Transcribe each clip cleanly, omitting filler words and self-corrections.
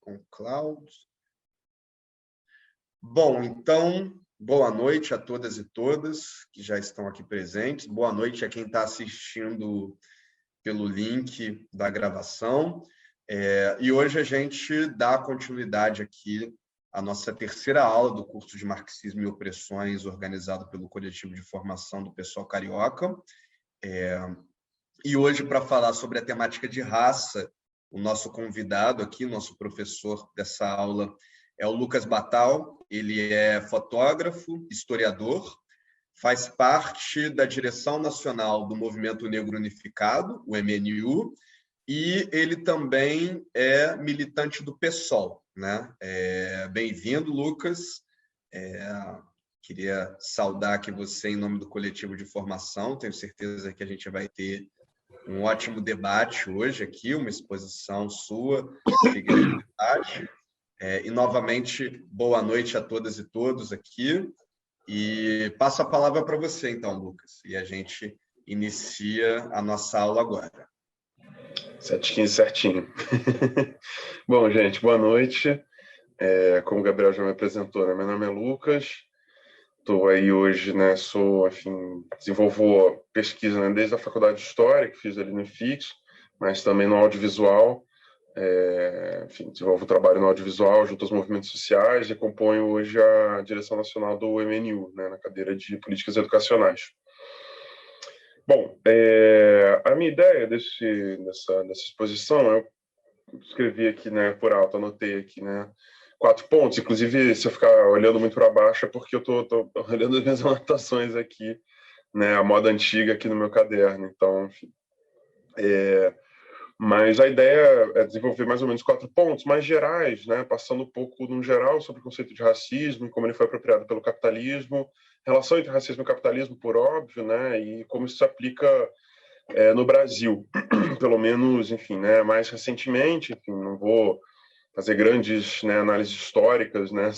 com Cloud. Bom, então, boa noite a todas e todas que já estão aqui presentes. Boa noite a quem está assistindo pelo link da gravação. E hoje a gente dá continuidade aqui à nossa terceira aula do curso de Marxismo e Opressões, organizado pelo Coletivo de Formação do Pessoal Carioca. E hoje, para falar sobre a temática de raça, o nosso convidado aqui, nosso professor dessa aula, é o Lucas Batal. Ele é fotógrafo, historiador, faz parte da direção nacional do Movimento Negro Unificado, o MNU, e ele também é militante do PSOL, né? Bem-vindo, Lucas. Queria saudar aqui você em nome do Coletivo de Formação. Tenho certeza que a gente vai ter um ótimo debate hoje aqui, uma exposição sua, fica de debate. E, novamente, boa noite a todas e todos aqui. E passo a palavra para você, então, Lucas. E a gente inicia a nossa aula agora. 7h15 certinho. Bom, gente, boa noite. Como o Gabriel já me apresentou, né? Meu nome é Lucas. Estou aí hoje, né? Desenvolvo pesquisa, né, desde a Faculdade de História, que fiz ali no IFIX, mas também no audiovisual. Desenvolvo trabalho no audiovisual junto aos movimentos sociais e componho hoje a direção nacional do MNU, né, na cadeira de Políticas Educacionais. Bom, a minha ideia dessa exposição, eu escrevi aqui, né, por alto, anotei aqui, né, 4 pontos. Inclusive, se eu ficar olhando muito para baixo, é porque eu tô olhando as minhas anotações aqui, né, a moda antiga aqui no meu caderno. Então, enfim. Mas a ideia é desenvolver mais ou menos 4 pontos mais gerais, né, passando um pouco, no geral, sobre o conceito de racismo e como ele foi apropriado pelo capitalismo, relação entre racismo e capitalismo, por óbvio, né, e como isso se aplica no Brasil, pelo menos, enfim, né, mais recentemente. Enfim, não vou fazer grandes, né, análises históricas, né,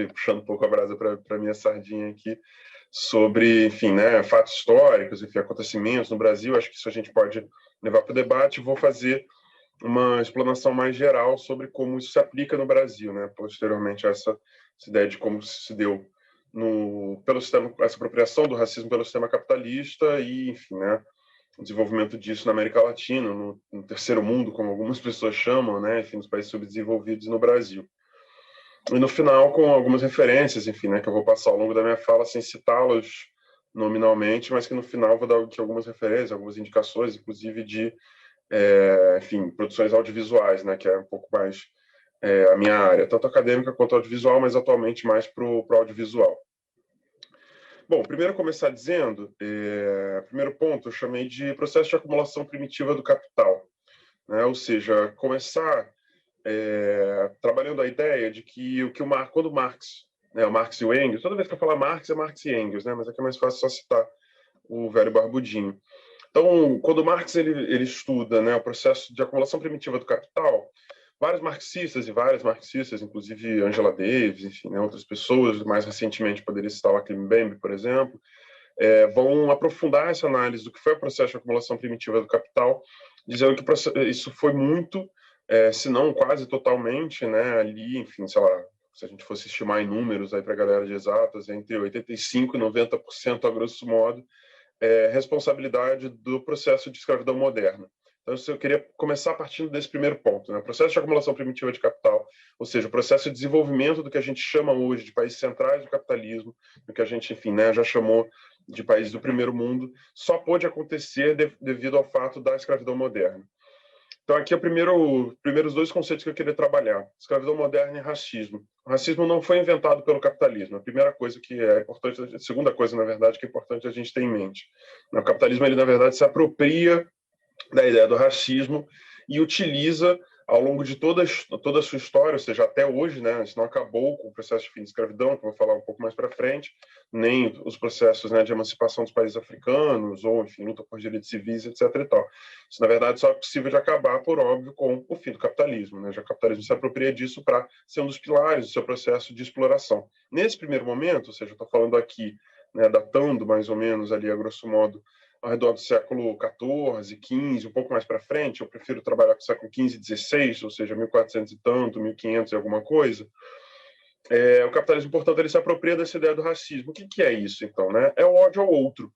puxando um pouco a brasa para minha sardinha aqui, sobre, enfim, né, fatos históricos, enfim, acontecimentos no Brasil. Acho que isso a gente pode levar para o debate. Vou fazer uma explanação mais geral sobre como isso se aplica no Brasil, né, posteriormente a essa ideia de como se deu pelo sistema, essa apropriação do racismo pelo sistema capitalista e, enfim, né, o desenvolvimento disso na América Latina, no terceiro mundo, como algumas pessoas chamam, né, enfim, nos países subdesenvolvidos e no Brasil. E no final, com algumas referências, enfim, né, que eu vou passar ao longo da minha fala sem citá-las nominalmente, mas que no final vou dar aqui algumas referências, algumas indicações, inclusive de, enfim, produções audiovisuais, né, que é um pouco mais a minha área, tanto acadêmica quanto audiovisual, mas atualmente mais para o audiovisual. Bom, primeiro começar dizendo, primeiro ponto eu chamei de processo de acumulação primitiva do capital, né? Ou seja, começar trabalhando a ideia de que quando Marx, né, o Marx e o Engels, toda vez que eu falar Marx é Marx e Engels, né? Mas aqui é mais fácil só citar o velho barbudinho. Então, quando Marx ele estuda, né, o processo de acumulação primitiva do capital, vários marxistas e várias marxistas, inclusive Angela Davis, enfim, né, outras pessoas, mais recentemente poderia citar o Achille Mbembe, por exemplo, vão aprofundar essa análise do que foi o processo de acumulação primitiva do capital, dizendo que isso foi muito, se não quase totalmente, né, ali, enfim, sei lá, se a gente fosse estimar em números aí para a galera de exatas, entre 85% e 90%, a grosso modo, responsabilidade do processo de escravidão moderna. Então, eu queria começar partindo desse primeiro ponto, né? O processo de acumulação primitiva de capital, ou seja, o processo de desenvolvimento do que a gente chama hoje de países centrais do capitalismo, do que a gente, enfim, né, já chamou de países do primeiro mundo, só pôde acontecer devido ao fato da escravidão moderna. Então, aqui é primeiros 2 conceitos que eu queria trabalhar: escravidão moderna e racismo. O racismo não foi inventado pelo capitalismo. A primeira coisa que é importante, a segunda coisa, na verdade, que é importante a gente ter em mente. O capitalismo, ele, na verdade, se apropria da ideia do racismo e utiliza, ao longo de toda a sua história, ou seja, até hoje, né, isso não acabou com o processo de fim de escravidão, que eu vou falar um pouco mais para frente, nem os processos, né, de emancipação dos países africanos, ou, enfim, luta por direitos civis, etc. e tal. Isso, na verdade, só é possível de acabar, por óbvio, com o fim do capitalismo, né? Já que o capitalismo se apropria disso para ser um dos pilares do seu processo de exploração. Nesse primeiro momento, ou seja, eu estou falando aqui, né, datando mais ou menos ali, a grosso modo, ao redor do século XIV, XV, um pouco mais para frente. Eu prefiro trabalhar com o século XV e XVI, ou seja, 1400 e tanto, 1500 e alguma coisa. O capitalismo, portanto, ele se apropria dessa ideia do racismo. O que é isso, então? Né? É o ódio ao outro,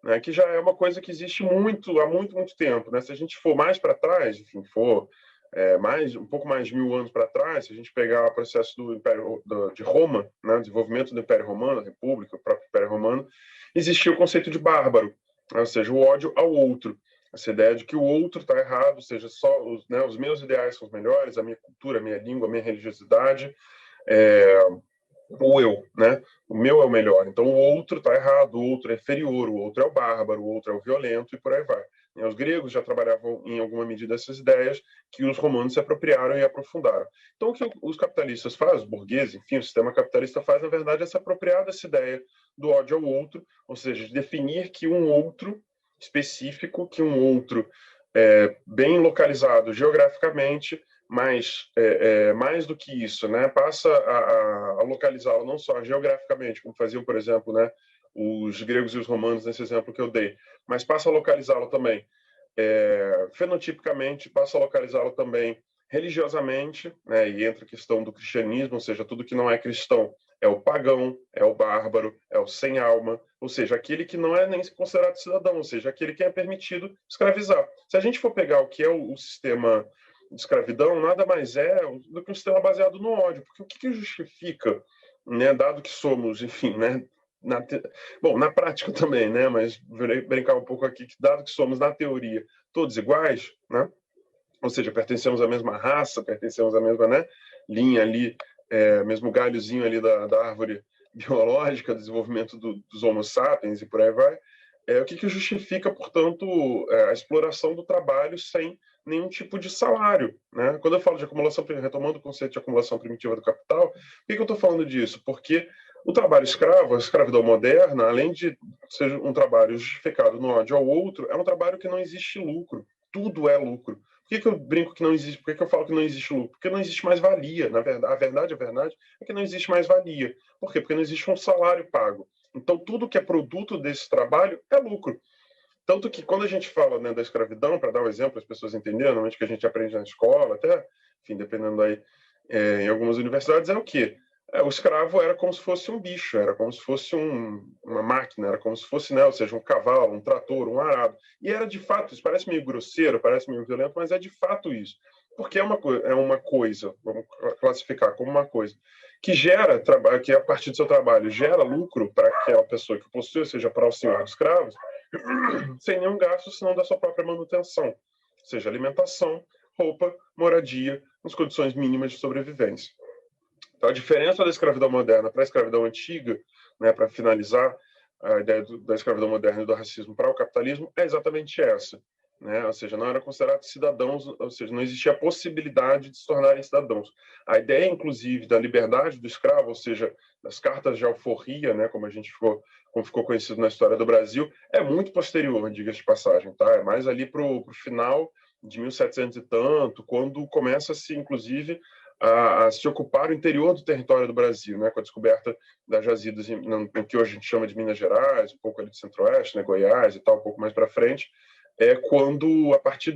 né? Que já é uma coisa que existe há muito, muito tempo. Né? Se a gente for mais para trás, enfim, um pouco mais de 1000 anos para trás, se a gente pegar o processo do Império de Roma, né? O desenvolvimento do Império Romano, a República, o próprio Império Romano, existia o conceito de bárbaro, né? Ou seja, o ódio ao outro. Essa ideia de que o outro está errado, ou seja, só os meus ideais são os melhores, a minha cultura, a minha língua, a minha religiosidade, o eu, né? O meu é o melhor. Então o outro está errado, o outro é inferior, o outro é o bárbaro, o outro é o violento e por aí vai. E os gregos já trabalhavam em alguma medida essas ideias que os romanos se apropriaram e aprofundaram. Então o que os capitalistas fazem, os burgueses, enfim, o sistema capitalista faz, na verdade, é se apropriar dessa ideia do ódio ao outro, ou seja, de definir que um outro específico, que um outro bem localizado geograficamente, mas mais do que isso, né, passa a localizá-lo não só geograficamente, como faziam, por exemplo, né, os gregos e os romanos, nesse exemplo que eu dei, mas passa a localizá-lo também fenotipicamente, passa a localizá-lo também religiosamente, né, e entra a questão do cristianismo, ou seja, tudo que não é cristão é o pagão, é o bárbaro, é o sem alma, ou seja, aquele que não é nem considerado cidadão, ou seja, aquele que é permitido escravizar. Se a gente for pegar o que é o sistema de escravidão, nada mais é do que um sistema baseado no ódio, porque o que justifica, né, dado que somos, enfim, né, na prática também, né, mas vou brincar um pouco aqui, que dado que somos, na teoria, todos iguais, né, ou seja, pertencemos à mesma raça, pertencemos à mesma, né, linha ali, mesmo galhozinho ali da árvore biológica, do desenvolvimento dos Homo sapiens e por aí vai, o que justifica, portanto, a exploração do trabalho sem nenhum tipo de salário, né? Quando eu falo de acumulação, retomando o conceito de acumulação primitiva do capital, por que eu estou falando disso? Porque o trabalho escravo, a escravidão moderna, além de ser um trabalho justificado no ódio ao outro, é um trabalho que não existe lucro. Tudo é lucro. Por que eu brinco que não existe? Por que eu falo que não existe lucro? Porque não existe mais valia. Na verdade, a verdade é que não existe mais valia. Por quê? Porque não existe um salário pago. Então, tudo que é produto desse trabalho é lucro. Tanto que quando a gente fala, né, da escravidão, para dar um exemplo, as pessoas entenderem, normalmente que a gente aprende na escola, até, enfim, dependendo aí, em algumas universidades, é o quê? O escravo era como se fosse um bicho, era como se fosse uma máquina, era como se fosse, né, ou seja, um cavalo, um trator, um arado. E era de fato, isso parece meio grosseiro, parece meio violento, mas é de fato isso. Porque é uma coisa, vamos classificar como uma coisa, que gera trabalho, que a partir do seu trabalho gera lucro para aquela pessoa que possui, ou seja, para o senhor dos escravos, sem nenhum gasto, senão da sua própria manutenção, seja alimentação, roupa, moradia, nas condições mínimas de sobrevivência. Então, a diferença da escravidão moderna para a escravidão antiga, né, para finalizar a ideia da escravidão moderna e do racismo para o capitalismo, é exatamente essa. Né? Ou seja, não eram considerados cidadãos, ou seja, não existia a possibilidade de se tornarem cidadãos. A ideia, inclusive, da liberdade do escravo, ou seja, das cartas de alforria, né, como ficou conhecido na história do Brasil, é muito posterior, diga-se de passagem. Tá? É mais ali para o final de 1700 e tanto, quando começa-se, inclusive, a se ocupar o interior do território do Brasil, né, com a descoberta das jazidas no que hoje a gente chama de Minas Gerais, um pouco ali do Centro-Oeste, né, Goiás e tal, um pouco mais para frente, quando, a partir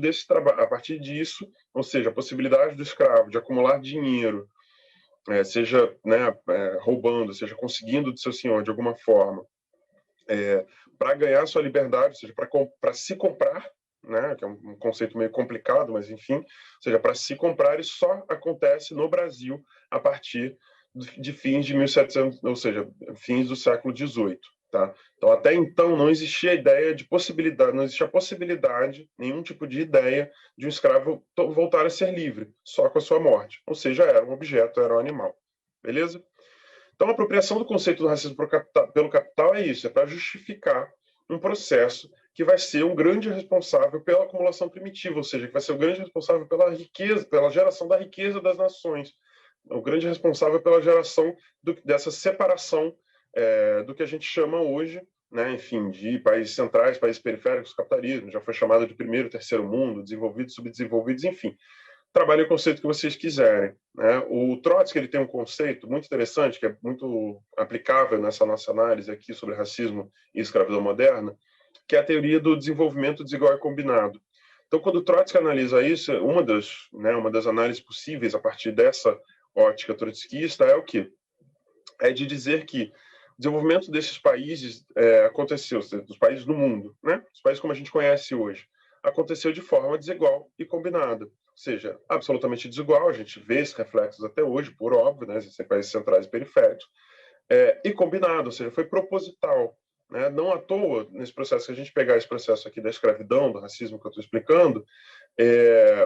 disso, ou seja, a possibilidade do escravo de acumular dinheiro, seja, né, roubando, seja conseguindo do seu senhor de alguma forma, para ganhar sua liberdade, ou seja, para se comprar, né, que é um conceito meio complicado, mas enfim, ou seja, para se comprar, isso só acontece no Brasil a partir de fins de 1700, ou seja, fins do século XVIII. Tá? Então, até então, não existia ideia de possibilidade, não existia possibilidade, nenhum tipo de ideia de um escravo voltar a ser livre, só com a sua morte. Ou seja, era um objeto, era um animal. Beleza? Então, a apropriação do conceito do racismo pelo capital é isso, é para justificar um processo que vai ser um grande responsável pela acumulação primitiva, ou seja, que vai ser o grande responsável pela riqueza, pela geração da riqueza das nações, o grande responsável pela geração dessa separação do que a gente chama hoje, né, enfim, de países centrais, países periféricos, capitalismo, já foi chamado de primeiro, terceiro mundo, desenvolvidos, subdesenvolvidos, enfim. Trabalhe o conceito que vocês quiserem. Né? O Trotsky ele tem um conceito muito interessante, que é muito aplicável nessa nossa análise aqui sobre racismo e escravidão moderna, que é a teoria do desenvolvimento desigual e combinado. Então, quando Trotsky analisa isso, uma das análises possíveis a partir dessa ótica trotskista é o quê? É de dizer que o desenvolvimento desses países aconteceu, dos países do mundo, né? Os países como a gente conhece hoje, aconteceu de forma desigual e combinada. Ou seja, absolutamente desigual, a gente vê esses reflexos até hoje, por óbvio, né? Existem países centrais e periféricos, e combinado, ou seja, foi proposital. Né? Não à toa, nesse processo, se a gente pegar esse processo aqui da escravidão, do racismo que eu estou explicando,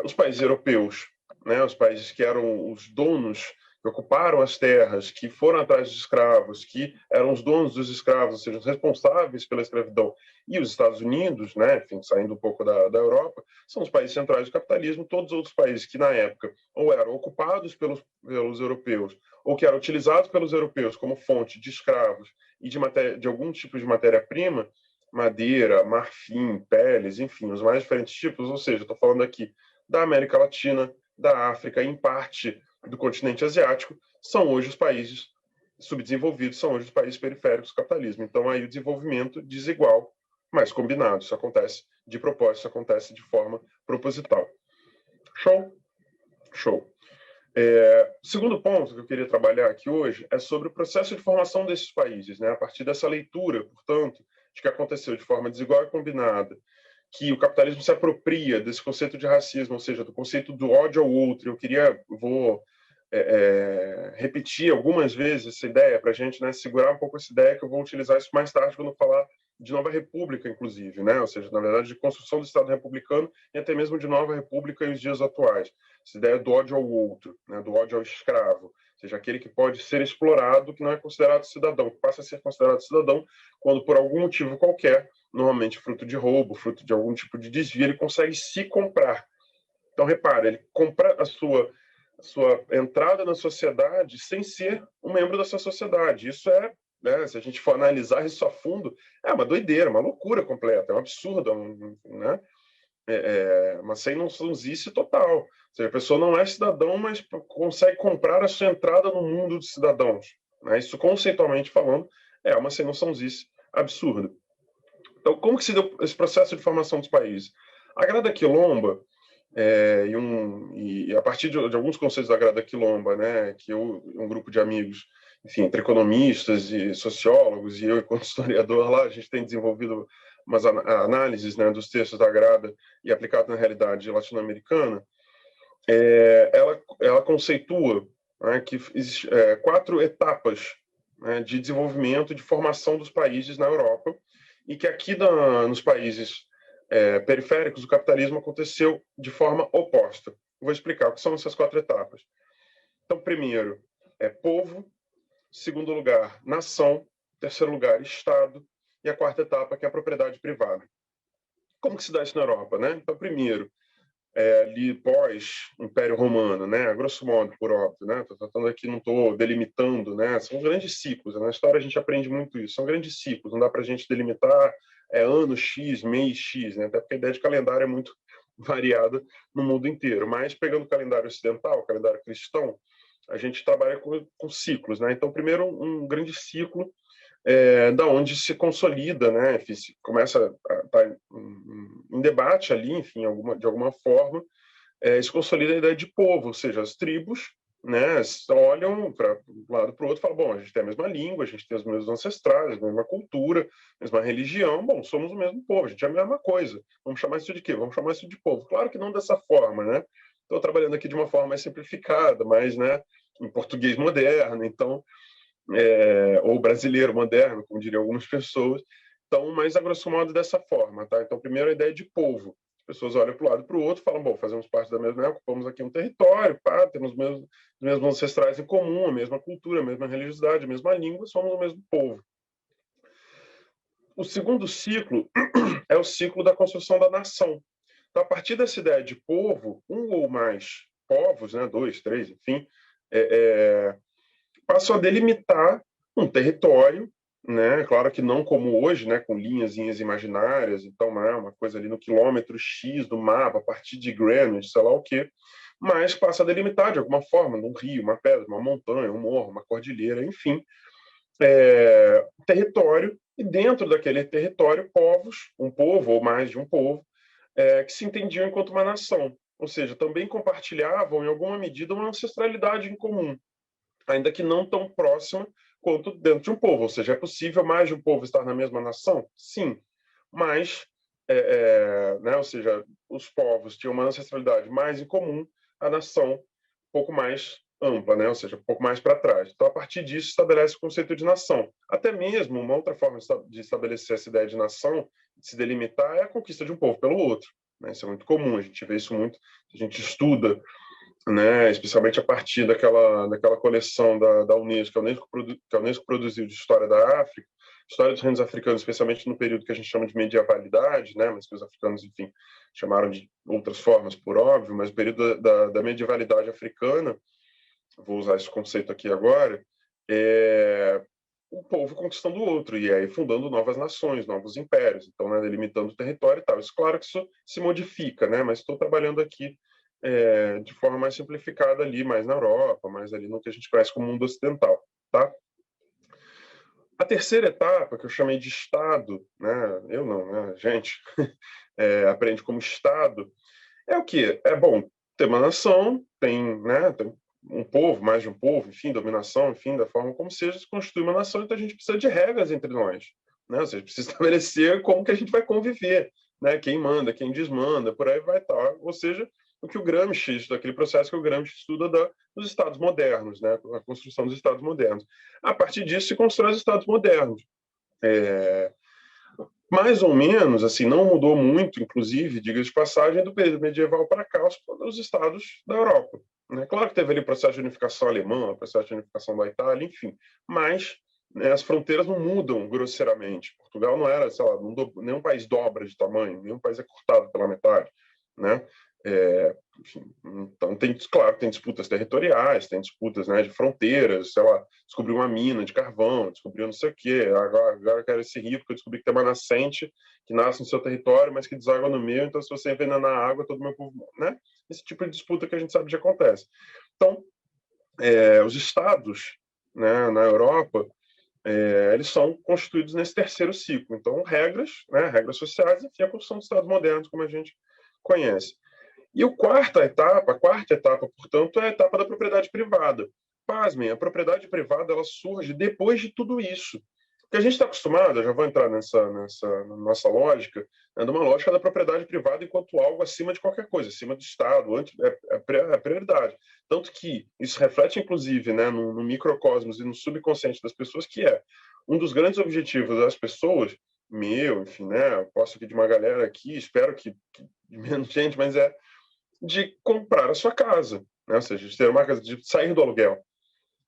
os países europeus, né? Os países que eram os donos, que ocuparam as terras, que foram atrás de escravos, que eram os donos dos escravos, ou seja, os responsáveis pela escravidão, e os Estados Unidos, né? Enfim, saindo um pouco da Europa, são os países centrais do capitalismo. Todos os outros países que, na época, ou eram ocupados pelos europeus, ou que eram utilizados pelos europeus como fonte de escravos e de algum tipo de matéria-prima, madeira, marfim, peles, enfim, os mais diferentes tipos, ou seja, estou falando aqui da América Latina, da África, em parte do continente asiático, são hoje os países subdesenvolvidos, são hoje os países periféricos do capitalismo. Então, aí o desenvolvimento desigual, mas combinado. Isso acontece de propósito, isso acontece de forma proposital. Show? Show. Segundo ponto que eu queria trabalhar aqui hoje é sobre o processo de formação desses países, né? A partir dessa leitura, portanto, de que aconteceu de forma desigual e combinada, que o capitalismo se apropria desse conceito de racismo, ou seja, do conceito do ódio ao outro. Vou repetir algumas vezes essa ideia para a gente, né, segurar um pouco essa ideia, que eu vou utilizar isso mais tarde quando eu falar de Nova República, inclusive, né? Ou seja, na verdade, de construção do Estado republicano e até mesmo de Nova República em os dias atuais. Essa ideia do ódio ao outro, né, do ódio ao escravo, ou seja, aquele que pode ser explorado, que não é considerado cidadão, que passa a ser considerado cidadão quando, por algum motivo qualquer, normalmente fruto de roubo, fruto de algum tipo de desvio, ele consegue se comprar. Então, repara, ele compra a sua entrada na sociedade sem ser um membro dessa sociedade. Isso né, se a gente for analisar isso a fundo, é uma doideira, uma loucura completa, é um absurdo, né? Uma sem noçãozice total. Ou seja, a pessoa não é cidadão, mas consegue comprar a sua entrada no mundo dos cidadãos. Né? Isso, conceitualmente falando, é uma sem noçãozice absurda. Então, como que se deu esse processo de formação dos países? A Grada Quilomba, e a partir de alguns conceitos da Grada Quilomba, né, que um grupo de amigos, enfim, entre economistas e sociólogos, e eu, enquanto historiador lá, a gente tem desenvolvido umas análises, né, dos textos da Grada e aplicado na realidade latino-americana, ela conceitua, né, que existem 4 etapas, né, de desenvolvimento, de formação dos países na Europa, e que aqui nos países periféricos o capitalismo aconteceu de forma oposta. Vou explicar o que são essas 4 etapas. Então, primeiro, povo. Segundo lugar, nação. Terceiro lugar, Estado. E a 4ª etapa, que é a propriedade privada. Como que se dá isso na Europa? Né? Então, primeiro, ali pós-Império Romano, né? A grosso modo, por óbvio, né? Estou tratando aqui, não estou delimitando, né? São grandes ciclos. Na história a gente aprende muito isso. São grandes ciclos. Não dá para a gente delimitar ano X, mês X, né? Até porque a ideia de calendário é muito variada no mundo inteiro. Mas pegando o calendário ocidental, o calendário cristão, a gente trabalha com ciclos, né? Então, primeiro, um grande ciclo da onde se consolida, né? Começa a estar em debate ali, enfim, de alguma forma, se consolida a ideia de povo, ou seja, as tribos, né, olham para um lado para o outro e falam, bom, a gente tem a mesma língua, a gente tem os mesmos ancestrais, a mesma cultura, a mesma religião, bom, somos o mesmo povo, a gente é a mesma coisa. Vamos chamar isso de quê? Vamos chamar isso de povo. Claro que não dessa forma, né? Estou trabalhando aqui de uma forma mais simplificada, mas, né, em português moderno, então, ou brasileiro moderno, como diriam algumas pessoas. Então, mas a grosso modo dessa forma, tá? Então, primeiro a ideia de povo. As pessoas olham para o lado e para o outro, falam, bom, fazemos parte da mesma, ocupamos aqui um território, pá, temos os mesmos ancestrais em comum, a mesma cultura, a mesma religiosidade, a mesma língua, somos o mesmo povo. O segundo ciclo é o ciclo da construção da nação. Então, a partir dessa ideia de povo, um ou mais povos, né, 2, 3, enfim, passam a delimitar um território, né? Claro que não como hoje, né? Com linhas imaginárias, então é uma coisa ali no quilômetro X do mapa, a partir de Greenwich, sei lá o quê, mas passa a delimitar de alguma forma um rio, uma pedra, uma montanha, um morro, uma cordilheira, enfim, território, e dentro daquele território, povos, um povo ou mais de um povo, que se entendiam enquanto uma nação, ou seja, também compartilhavam, em alguma medida, uma ancestralidade em comum, ainda que não tão próxima quanto dentro de um povo. Ou seja, é possível mais de um povo estar na mesma nação? Sim, mas, né, ou seja, os povos tinham uma ancestralidade mais em comum, a nação um pouco mais ampla, né? Ou seja, um pouco mais para trás. Então, a partir disso, estabelece o conceito de nação. Até mesmo, uma outra forma de estabelecer essa ideia de nação, de se delimitar, é a conquista de um povo pelo outro. Né? Isso é muito comum, a gente vê isso muito, a gente estuda, né, especialmente a partir daquela coleção da Unesco, que a Unesco produziu de história da África, história dos reinos africanos, especialmente no período que a gente chama de medievalidade, né, mas que os africanos, enfim, chamaram de outras formas, por óbvio, mas o período da medievalidade africana, vou usar esse conceito aqui agora, é um povo conquistando o outro, e aí fundando novas nações, novos impérios, então, né, delimitando o território e tal. Isso, claro que isso se modifica, né, mas estou trabalhando aqui de forma mais simplificada ali, mais na Europa, mais ali no que a gente conhece como mundo ocidental, tá? A terceira etapa, que eu chamei de Estado, né, eu não, né, a gente aprende como Estado, é o quê? É bom ter uma nação, né, tem um povo, mais de um povo, enfim, dominação, enfim, da forma como seja, se constitui uma nação, então a gente precisa de regras entre nós, né? Ou seja, precisa estabelecer como que a gente vai conviver, né? Quem manda, quem desmanda, por aí vai estar. Ou seja, o que o Gramsci, daquele processo que o Gramsci estuda dos Estados modernos, né? A construção dos Estados modernos. A partir disso se constrói os Estados modernos. Mais ou menos, assim, não mudou muito, inclusive, diga de passagem, do período medieval para cá, os estados da Europa. Né? Claro que teve ali o processo de unificação alemã, o processo de unificação da Itália, enfim, mas, né, as fronteiras não mudam grosseiramente. Portugal não era, sei lá, nenhum país dobra de tamanho, nenhum país é cortado pela metade, né? Enfim, então claro, tem disputas territoriais, tem disputas, né, de fronteiras, sei lá, descobriu uma mina de carvão, descobriu não sei o quê, agora eu quero ser rico porque eu descobri que tem uma nascente que nasce no seu território, mas que deságua no meu, então se você envenenar a água, todo o meu povo, né? Esse tipo de disputa que a gente sabe que acontece. Então, os estados, né, na Europa, eles são constituídos nesse terceiro ciclo. Então, regras, né, regras sociais, enfim, a construção dos estados modernos, como a gente conhece. E a quarta etapa, portanto, é a etapa da propriedade privada. Pasmem, a propriedade privada ela surge depois de tudo isso. Porque a gente está acostumado, eu já vou entrar nessa nossa lógica, né, de uma lógica da propriedade privada enquanto algo acima de qualquer coisa, acima do Estado, é prioridade. Tanto que isso reflete, inclusive, né, no microcosmos e no subconsciente das pessoas, que é um dos grandes objetivos das pessoas, meu, enfim, né, posso aqui de uma galera aqui, espero que de menos gente, mas de comprar a sua casa, né? Ou seja, de ter uma casa, de sair do aluguel.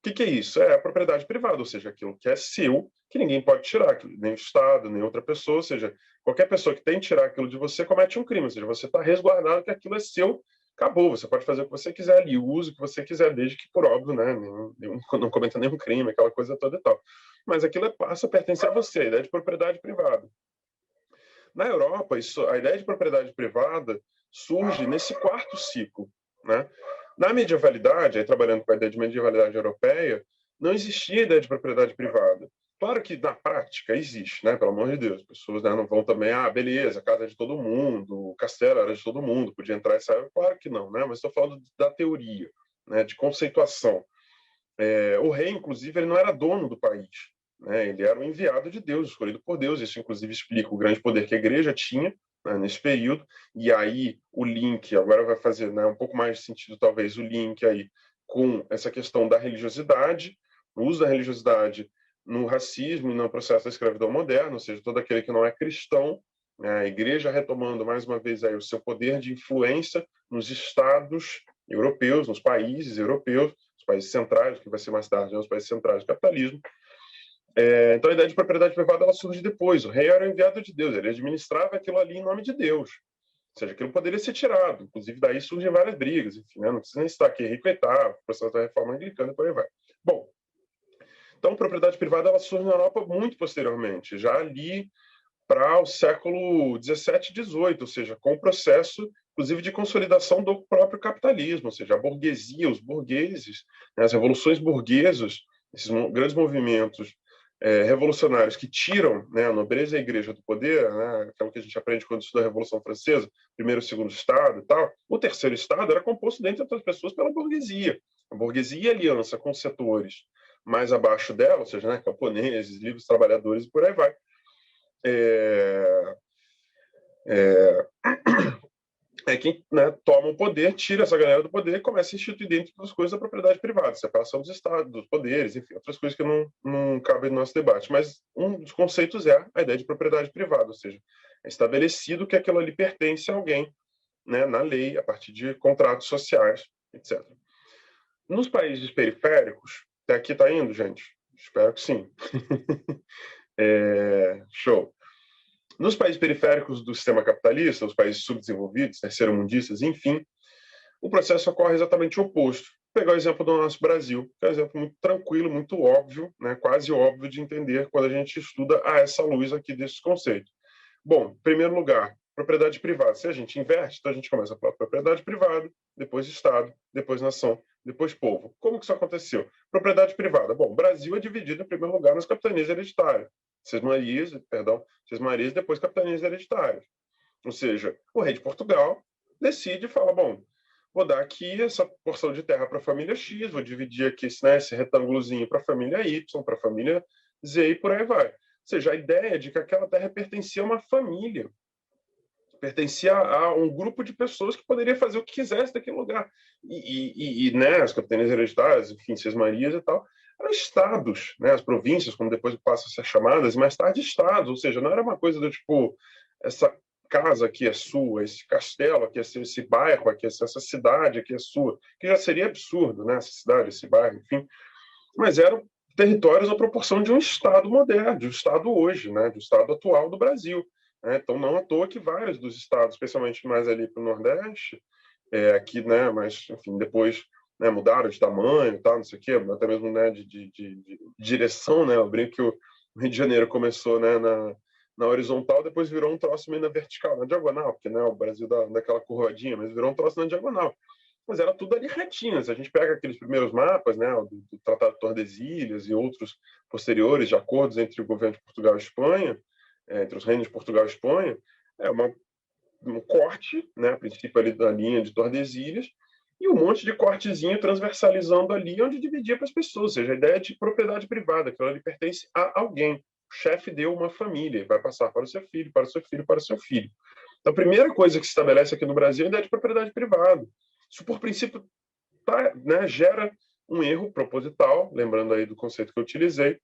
O que é isso? É a propriedade privada, ou seja, aquilo que é seu, que ninguém pode tirar, nem o Estado, nem outra pessoa, ou seja, qualquer pessoa que tem que tirar aquilo de você comete um crime, ou seja, você está resguardado que aquilo é seu, acabou, você pode fazer o que você quiser ali, o uso que você quiser, desde que, por óbvio, né, não cometa nenhum crime, aquela coisa toda e tal. Mas aquilo passa a pertencer a você, a ideia de propriedade privada. Na Europa, a ideia de propriedade privada surge nesse quarto ciclo, né? Na medievalidade, aí trabalhando com a ideia de medievalidade europeia, não existia ideia de propriedade privada. Claro que na prática existe, né? Pelo amor de Deus, as pessoas, né, não vão também, beleza, a casa é de todo mundo, o castelo era de todo mundo, podia entrar e sair. Claro que não, né? Mas estou falando da teoria, né? De conceituação. O rei, inclusive, ele não era dono do país, né? Ele era o enviado de Deus, escolhido por Deus. Isso, inclusive, explica o grande poder que a igreja tinha, né, nesse período. E aí o link, agora vai fazer, né, um pouco mais de sentido, talvez, o link aí com essa questão da religiosidade, o uso da religiosidade no racismo e no processo da escravidão moderna, ou seja, todo aquele que não é cristão, né, a igreja retomando mais uma vez aí o seu poder de influência nos estados europeus, nos países europeus, os países centrais, que vai ser mais tarde, né, os países centrais do capitalismo. Então, a ideia de propriedade privada ela surge depois. O rei era o enviado de Deus, ele administrava aquilo ali em nome de Deus. Ou seja, aquilo poderia ser tirado. Inclusive, daí surgem várias brigas. Enfim, né? Não precisa nem citar aqui, rico e tal, o processo da reforma anglicana e por aí vai. Bom, então, a propriedade privada ela surge na Europa muito posteriormente, já ali para o século 17 e 18, ou seja, com o processo, inclusive, de consolidação do próprio capitalismo, ou seja, a burguesia, os burgueses, né, as revoluções burguesas, esses grandes movimentos revolucionários que tiram, né, a nobreza e a igreja do poder, né, aquilo que a gente aprende quando estuda a Revolução Francesa, primeiro e segundo Estado e tal, o terceiro Estado era composto, dentre outras pessoas, pela burguesia. A burguesia em aliança com setores mais abaixo dela, ou seja, né, camponeses, livres trabalhadores e por aí vai. Quem, né, toma o poder, tira essa galera do poder e começa a instituir dentro das coisas da propriedade privada, separação dos estados, dos poderes, enfim, outras coisas que não cabem no nosso debate. Mas um dos conceitos é a ideia de propriedade privada, ou seja, é estabelecido que aquilo ali pertence a alguém, né, na lei, a partir de contratos sociais, etc. Nos países periféricos, até aqui está indo, gente? Espero que sim. Show. Nos países periféricos do sistema capitalista, os países subdesenvolvidos, terceiro-mundistas, enfim, o processo ocorre exatamente o oposto. Vou pegar o exemplo do nosso Brasil, que é um exemplo muito tranquilo, muito óbvio, né, quase óbvio de entender quando a gente estuda a essa luz aqui desses conceitos. Bom, em primeiro lugar, propriedade privada. Se a gente inverte, então a gente começa a falar propriedade privada, depois Estado, depois nação, depois povo. Como que isso aconteceu? Propriedade privada. Bom, o Brasil é dividido em primeiro lugar nas capitanias hereditárias. Cismarias e depois capitanias hereditárias. Ou seja, o rei de Portugal decide e fala, bom, vou dar aqui essa porção de terra para a família X, vou dividir aqui esse retângulozinho para a família Y, para a família Z e por aí vai. Ou seja, a ideia de que aquela terra pertencia a uma família, pertencia a um grupo de pessoas que poderia fazer o que quisesse daquele lugar. Né, as capitanias hereditárias, enfim, Cismarias e tal, eram estados, né, as províncias, como depois passam a ser chamadas, e mais tarde estados, ou seja, não era uma coisa do tipo, essa casa aqui é sua, esse castelo aqui é seu, esse bairro aqui é seu, essa cidade aqui é sua, que já seria absurdo, né, essa cidade, esse bairro, enfim, mas eram territórios na proporção de um estado moderno, de um estado hoje, né, do estado atual do Brasil. Né? Então, não à toa que vários dos estados, especialmente mais ali para o Nordeste, aqui, né, mas, enfim, depois, né, mudaram de tamanho, tal, não sei o quê, até mesmo, né, de direção, né, eu brinco que o Rio de Janeiro começou, né, na horizontal, depois virou um troço meio na vertical, na diagonal, porque, né, o Brasil daquela curvadinha, mas virou um troço na diagonal. Mas era tudo ali retinho. Se a gente pega aqueles primeiros mapas, né, do Tratado de Tordesilhas e outros posteriores de acordos entre o governo de Portugal e Espanha, entre os reinos de Portugal e Espanha, é um corte, né, a princípio ali da linha de Tordesilhas, e um monte de cortezinho transversalizando ali, onde dividia para as pessoas. Ou seja, a ideia de propriedade privada, que ela lhe pertence a alguém. O chefe deu uma família, vai passar para o seu filho, para o seu filho, para o seu filho. Então, a primeira coisa que se estabelece aqui no Brasil é a ideia de propriedade privada. Isso, por princípio, né, gera um erro proposital, lembrando aí do conceito que eu utilizei,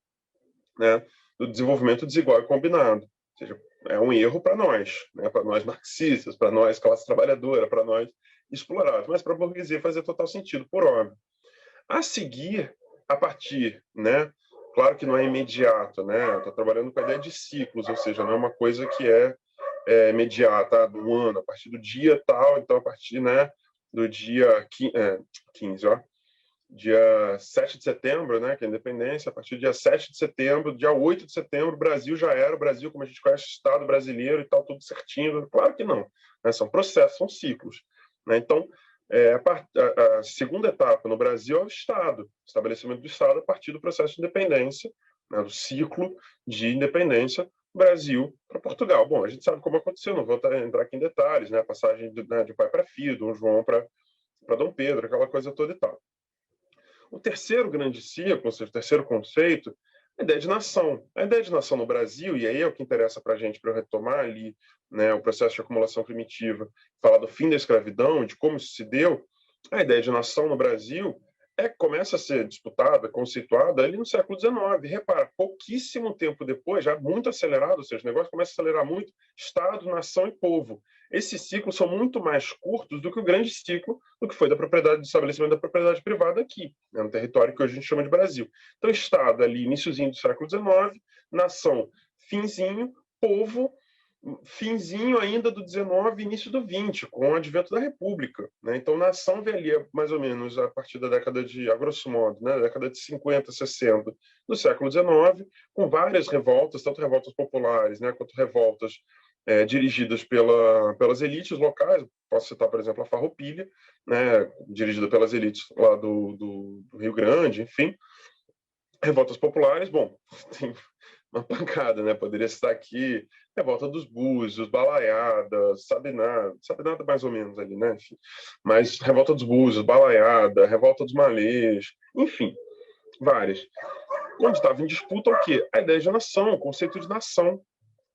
né, do desenvolvimento desigual e combinado. Ou seja, é um erro para nós, né, para nós marxistas, para nós classe trabalhadora, para nós explorados, mas para a burguesia fazia total sentido, por óbvio. A seguir, a partir, né, claro que não é imediato, né, estou trabalhando com a ideia de ciclos, ou seja, não é uma coisa que é imediata, do ano, a partir do dia tal, então a partir, né, do dia 15, ó, dia 7 de setembro, né, que é a independência, a partir do dia 7 de setembro, dia 8 de setembro, o Brasil já era o Brasil como a gente conhece, o Estado brasileiro e tal, tudo certinho. Claro que não, né, são processos, são ciclos. Né? Então, a segunda etapa no Brasil é o Estado, o estabelecimento do Estado a partir do processo de independência, né, do ciclo de independência do Brasil para Portugal. Bom, a gente sabe como aconteceu, não vou entrar aqui em detalhes, né, a passagem de pai para filho, Dom João para Dom Pedro, aquela coisa toda e tal. O terceiro grande ciclo, ou seja, o terceiro conceito, é a ideia de nação. A ideia de nação no Brasil, e aí é o que interessa para a gente, para eu retomar ali, né, o processo de acumulação primitiva, falar do fim da escravidão, de como isso se deu, a ideia de nação no Brasil começa a ser disputada, conceituada ali no século XIX. Repara, pouquíssimo tempo depois, já muito acelerado, ou seja, o negócio começa a acelerar muito, Estado, nação e povo. Esses ciclos são muito mais curtos do que o grande ciclo do que foi da propriedade, do estabelecimento da propriedade privada aqui, né, no território que hoje a gente chama de Brasil. Então, Estado ali, iniciozinho do século XIX, nação, finzinho, povo, finzinho ainda do 19 início do 20, com o advento da República. Né? Então, nação velia mais ou menos a partir da década de, a grosso modo, né, da década de 50, 60 do século 19, com várias revoltas, tanto revoltas populares, né, quanto revoltas dirigidas pelas elites locais. Posso citar, por exemplo, a Farroupilha, né, dirigida pelas elites lá do Rio Grande, enfim. Revoltas populares, bom, tem uma pancada, né? Poderia citar aqui Revolta dos Búzios, Balaiada, sabe nada mais ou menos ali, né? Enfim, mas Revolta dos Búzios, Balaiada, Revolta dos Malês, enfim, várias. Onde estava em disputa o quê? A ideia de nação, o conceito de nação.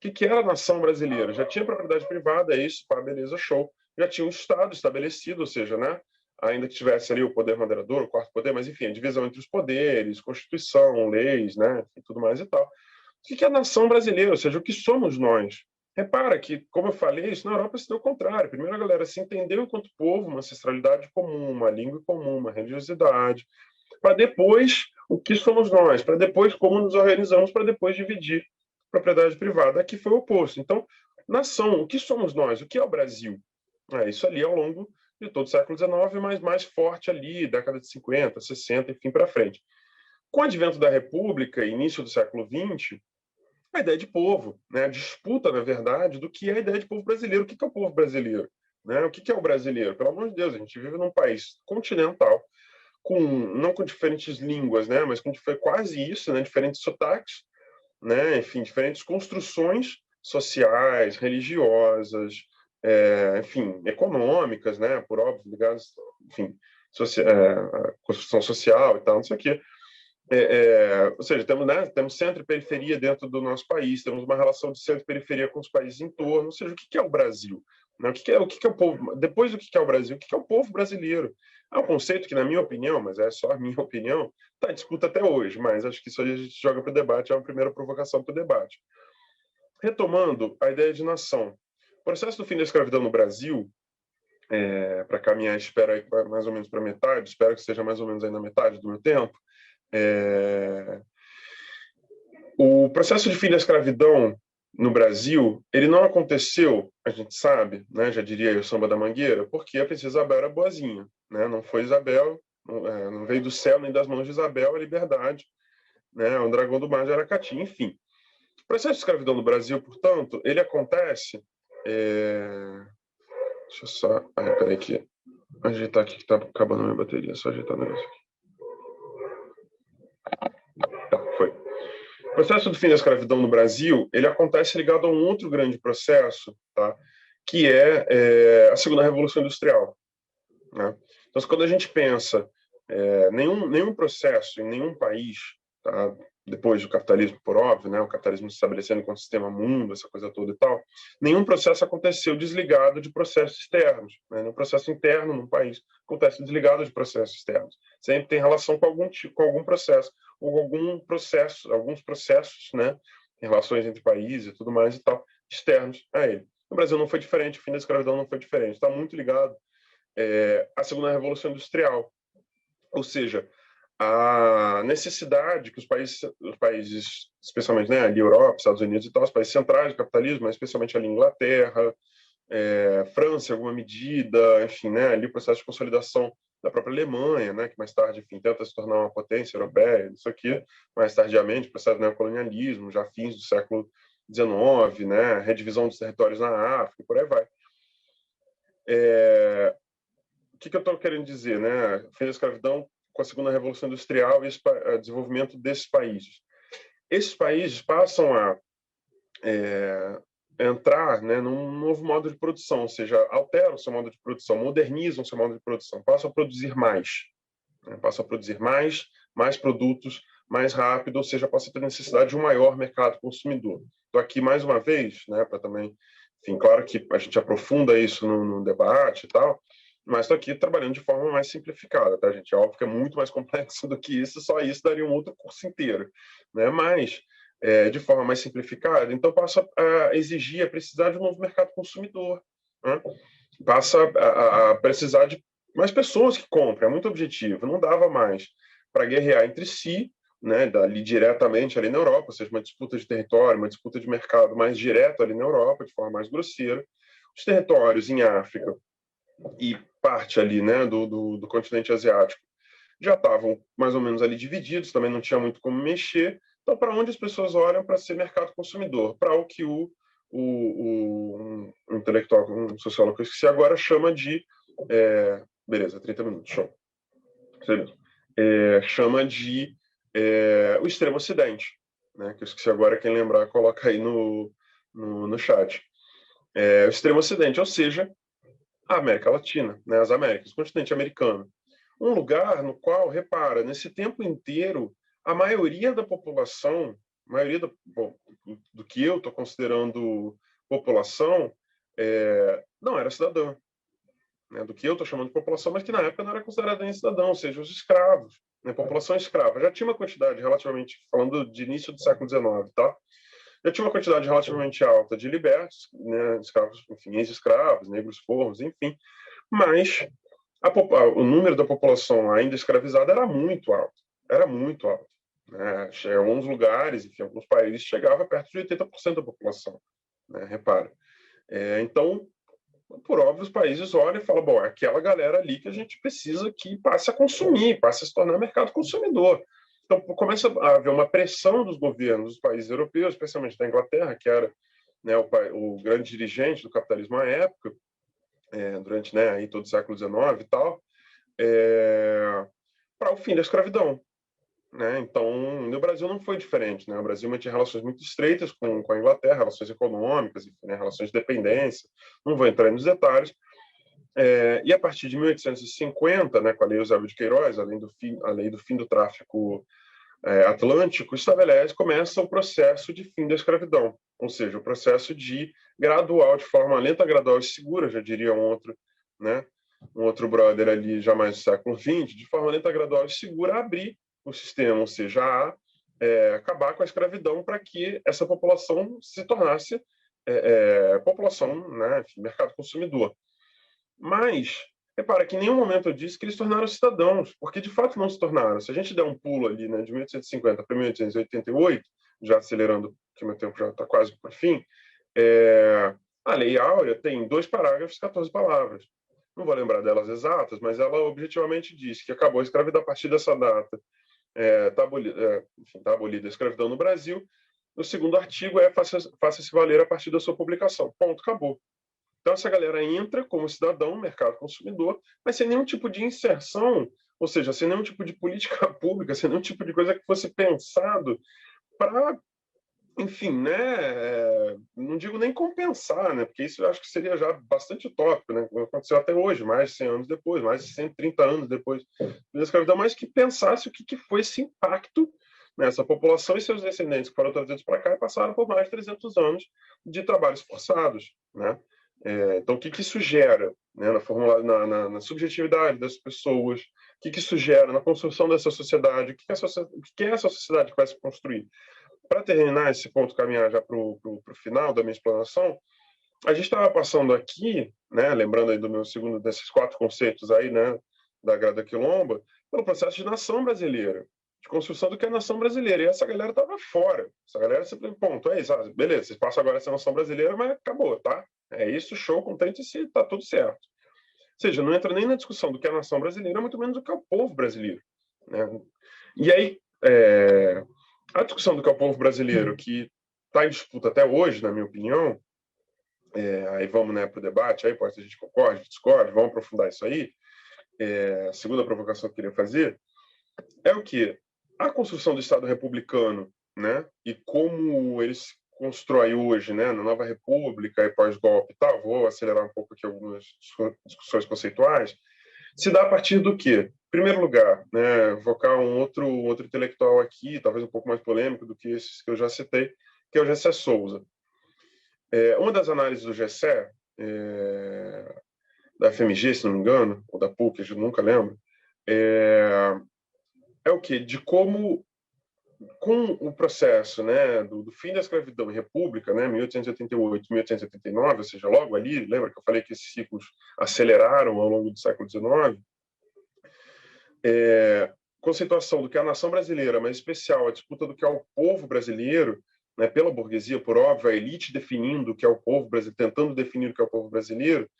O que era a nação brasileira? Já tinha propriedade privada, é isso, pá, beleza, show. Já tinha um Estado estabelecido, ou seja, né? Ainda que tivesse ali o poder moderador, o quarto poder, mas enfim, a divisão entre os poderes, Constituição, leis, né? E tudo mais e tal. O que é a nação brasileira? Ou seja, o que somos nós? Repara que, como eu falei, isso na Europa se deu o contrário. Primeiro a galera se entendeu enquanto povo, uma ancestralidade comum, uma língua comum, uma religiosidade, para depois o que somos nós, para depois como nos organizamos, para depois dividir propriedade privada. Aqui foi o oposto. Então, nação, o que somos nós? O que é o Brasil? Isso ali ao longo de todo o século XIX, mas mais forte ali, década de 50, 60, enfim, para frente. Com o advento da República, início do século XX, a ideia de povo, né? A disputa, na verdade, do que é a ideia de povo brasileiro. O que é o povo brasileiro? Né? O que é o brasileiro? Pelo amor de Deus, a gente vive num país continental, não com diferentes línguas, né? Mas com quase isso, né? Diferentes sotaques, né? Enfim, diferentes construções sociais, religiosas, enfim, econômicas, né? Por óbvio, ligadas, enfim, a construção social e tal, não sei o quê. Ou seja, temos, né, temos centro e periferia dentro do nosso país, temos uma relação de centro e periferia com os países em torno, ou seja, o que é o Brasil? Né? O que é o povo? Depois do que é o Brasil, o que é o povo brasileiro? É um conceito que, na minha opinião, mas é só a minha opinião, está em disputa até hoje, mas acho que isso a gente joga para o debate, é uma primeira provocação para o debate. Retomando a ideia de nação. O processo do fim da escravidão no Brasil, para caminhar, espero aí mais ou menos para metade, espero que seja mais ou menos aí na metade do meu tempo, o processo de fim da escravidão no Brasil, ele não aconteceu, a gente sabe, né, já diria aí o samba da Mangueira, porque a princesa Isabel era boazinha, né, não foi Isabel, não veio do céu nem das mãos de Isabel a liberdade, né, o dragão do mar de Aracati, enfim. O processo de escravidão no Brasil, portanto, ele acontece... Deixa eu só... peraí que... Ajeitar aqui que está acabando a minha bateria, só ajeitar o negócio aqui. Tá, foi. O processo do fim da escravidão no Brasil, ele acontece ligado a um outro grande processo, tá? Que é a segunda revolução industrial, né? Então, quando a gente pensa nenhum processo em nenhum país, tá? Depois do capitalismo, por óbvio, né? O capitalismo se estabelecendo como sistema mundo, essa coisa toda e tal, nenhum processo aconteceu desligado de processos externos, né? No processo interno num país acontece desligado de processos externos. Sempre tem relação com algum processo ou alguns processos, né? Em relações entre países e tudo mais e tal, externos a ele. No Brasil não foi diferente, o fim da escravidão não foi diferente. Está muito ligado à segunda revolução industrial, ou seja, a necessidade que os países, especialmente, né, ali Europa, Estados Unidos e tal, os países centrais do capitalismo, mas especialmente ali Inglaterra, França, em alguma medida, enfim, né, ali o processo de consolidação da própria Alemanha, né, que mais tarde, enfim, tenta se tornar uma potência europeia, isso aqui, mais tardiamente, o processo do neocolonialismo, já fins do século XIX, né, redivisão dos territórios na África, por aí vai. O que eu estou querendo dizer, né? Fim da escravidão com a segunda revolução industrial e o desenvolvimento desses países. Esses países passam a entrar, né, num novo modo de produção, ou seja, alteram seu modo de produção, modernizam seu modo de produção, passam a produzir mais, né? Passam a produzir mais produtos, mais rápido, ou seja, passam a ter necessidade de um maior mercado consumidor. Então aqui mais uma vez, né, para também, enfim, claro que a gente aprofunda isso no debate e tal, mas estou aqui trabalhando de forma mais simplificada, tá, gente? É óbvio que é muito mais complexo do que isso, só isso daria um outro curso inteiro, né? Mas de forma mais simplificada, então passa a exigir, a precisar de um novo mercado consumidor, né? Passa a precisar de mais pessoas que comprem, é muito objetivo, não dava mais para guerrear entre si, né, ali diretamente ali na Europa, ou seja, uma disputa de território, uma disputa de mercado mais direta ali na Europa, de forma mais grosseira. Os territórios em África e parte ali, né, do continente asiático já estavam mais ou menos ali divididos, também não tinha muito como mexer. Então, para onde as pessoas olham para ser mercado consumidor? Para o que um intelectual, um sociólogo que eu esqueci agora, chama de... beleza, 30 minutos, show. Chama de o extremo ocidente, né? Que eu esqueci agora, quem lembrar, coloca aí no chat. O extremo ocidente, ou seja, a América Latina, né? As Américas, o continente americano. Um lugar no qual, repara, nesse tempo inteiro, a maioria da população, do que eu estou considerando população, não era cidadã, né? Do que eu estou chamando de população, mas que na época não era considerada nem cidadão, ou seja, os escravos, né? População escrava. Já tinha uma quantidade relativamente, falando de início do século XIX, tá? Já tinha uma quantidade relativamente alta de libertos, né? Escravos, enfim, ex-escravos, negros forros, enfim, mas o número da população ainda escravizada era muito alto. Né? Em alguns lugares, enfim, alguns países, chegava perto de 80% da população, né? Repara. Então, por óbvio, os países olham e falam, bom, é aquela galera ali que a gente precisa que passe a consumir, passe a se tornar mercado consumidor. Então, começa a haver uma pressão dos governos dos países europeus, especialmente da Inglaterra, que era, né, o grande dirigente do capitalismo à época, durante, né, aí todo o século XIX e tal, para o fim da escravidão. Né? Então, no Brasil não foi diferente. Né? O Brasil mantinha relações muito estreitas com a Inglaterra, relações econômicas, enfim, né? Relações de dependência. Não vou entrar nos detalhes. E a partir de 1850, né, com a Lei Eusébio de Queiroz, a lei do fim do tráfico atlântico, começa o processo de fim da escravidão, ou seja, o processo de forma lenta, gradual e segura, já diria né, um outro brother ali, já mais do século XX, de forma lenta, gradual e segura, abrir o sistema, ou seja, acabar com a escravidão para que essa população se tornasse população, né, enfim, mercado consumidor. Mas, repara que em nenhum momento eu disse que eles se tornaram cidadãos, porque de fato não se tornaram. Se a gente der um pulo ali, né, de 1850 para 1888, já acelerando, que meu tempo já está quase por fim, a Lei Áurea tem 2 parágrafos, 14 palavras. Não vou lembrar delas exatas, mas ela objetivamente diz que acabou a escravidão a partir dessa data. Está abolida a escravidão no Brasil. O segundo artigo faça-se valer a partir da sua publicação. Ponto, acabou. Então, essa galera entra como cidadão, mercado consumidor, mas sem nenhum tipo de inserção, ou seja, sem nenhum tipo de política pública, sem nenhum tipo de coisa que fosse pensado para, enfim, né, não digo nem compensar, né, porque isso eu acho que seria já bastante utópico, né, aconteceu até hoje, mais de 100 anos depois, mais de 130 anos depois da escravidão, mas que pensasse o que foi esse impacto nessa população e seus descendentes que foram trazidos para cá e passaram por mais de 300 anos de trabalhos forçados, né. Então, o que isso gera, né, na subjetividade das pessoas, o que isso gera na construção dessa sociedade, o que é essa sociedade que vai se construir. Para terminar esse ponto, caminhar já para o final da minha explanação, a gente estava passando aqui, né, lembrando aí do meu segundo desses 4 conceitos aí, né, da Grada Quilomba, pelo processo de nação brasileira, de construção do que é a nação brasileira. E essa galera estava fora. Essa galera sempre, ponto, beleza, vocês passam agora essa nação brasileira, mas acabou, tá? É isso, show, contente se tá tudo certo. Ou seja, não entra nem na discussão do que é a nação brasileira, muito menos do que é o povo brasileiro. Né? E aí, a discussão do que é o povo brasileiro, que está em disputa até hoje, na minha opinião, aí vamos, né, para o debate, aí pode ser a gente concorde, discorde, vamos aprofundar isso aí. A segunda provocação que eu queria fazer é o que? A construção do Estado republicano, né, e como eles constrói hoje, né, na nova república e pós-golpe e tal, vou acelerar um pouco aqui algumas discussões conceituais, se dá a partir do quê? Em primeiro lugar, né, evocar um outro intelectual aqui, talvez um pouco mais polêmico do que esses que eu já citei, que é o Gessé Souza. Uma das análises do Gessé, da FMG, se não me engano, ou da PUC, eu nunca lembro, é o quê? De como, com o processo, né, do fim da escravidão em república, né, 1888, 1889, ou seja, logo ali, lembra que eu falei que esses ciclos aceleraram ao longo do século XIX? Conceituação do que é a nação brasileira, mas em especial a disputa do que é o povo brasileiro, né, pela burguesia, por óbvio, a elite definindo o que é o povo brasileiro, tentando definir o que é o povo brasileiro.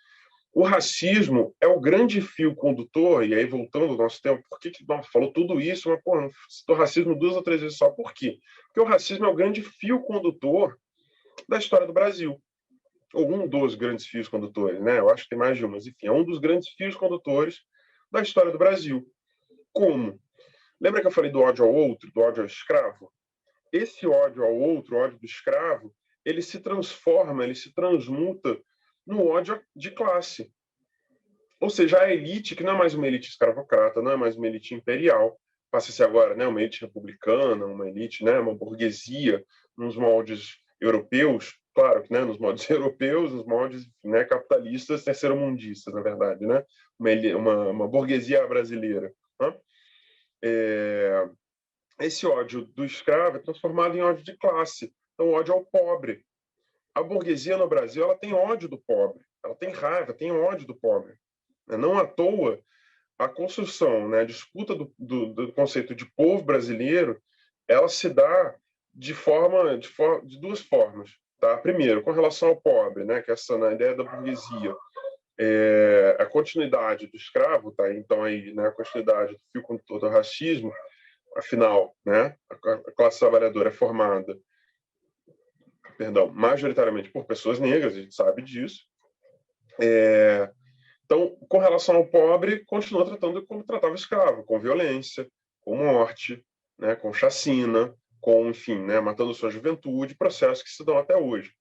O racismo é o grande fio condutor, e aí voltando ao nosso tempo, por que falou tudo isso, mas não citou racismo 2 ou 3 vezes só, por quê? Porque o racismo é o grande fio condutor da história do Brasil, ou um dos grandes fios condutores, né? Eu acho que tem mais de um, mas enfim, é um dos grandes fios condutores da história do Brasil. Como? Lembra que eu falei do ódio ao outro, do ódio ao escravo? Esse ódio ao outro, o ódio do escravo, ele se transforma, ele se transmuta no ódio de classe. Ou seja, a elite, que não é mais uma elite escravocrata, não é mais uma elite imperial, passa a ser agora, né, uma elite republicana, uma elite, né, uma burguesia, nos moldes europeus, claro que, né, nos moldes europeus, nos moldes, né, capitalistas, terceiro-mundistas, na verdade, né, uma burguesia brasileira. Né? Esse ódio do escravo é transformado em ódio de classe, então ódio ao pobre. A burguesia no Brasil, ela tem ódio do pobre, ela tem raiva, tem ódio do pobre. Não à toa, a construção, né, a disputa do conceito de povo brasileiro, ela se dá de duas formas. Tá? Primeiro, com relação ao pobre, né, que é essa, na ideia da burguesia, a continuidade do escravo, tá? Então aí, né, a continuidade do fio condutor do racismo, afinal, né, a classe trabalhadora é formada, majoritariamente por pessoas negras, a gente sabe disso. Então, com relação ao pobre, continua tratando como tratava o escravo, com violência, com morte, né, com chacina, com, enfim, né, matando sua juventude, processos que se dão até hoje.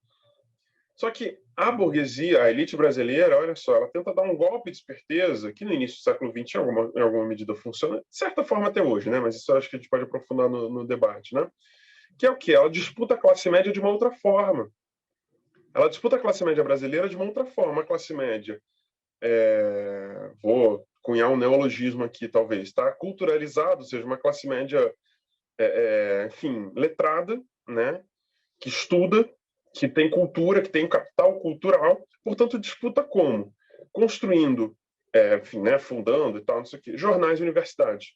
Só que a burguesia, a elite brasileira, olha só, ela tenta dar um golpe de esperteza, que no início do século XX, em alguma medida, funciona, de certa forma até hoje, né? Mas isso eu acho que a gente pode aprofundar no debate, né? Que é o quê? Ela disputa a classe média de uma outra forma. Ela disputa a classe média brasileira de uma outra forma. A classe média, vou cunhar um neologismo aqui, talvez, tá? Culturalizado, ou seja, uma classe média, enfim, letrada, né? Que estuda, que tem cultura, que tem capital cultural, portanto, disputa como? Construindo, enfim, né, fundando e tal, não sei o quê, jornais e universidades.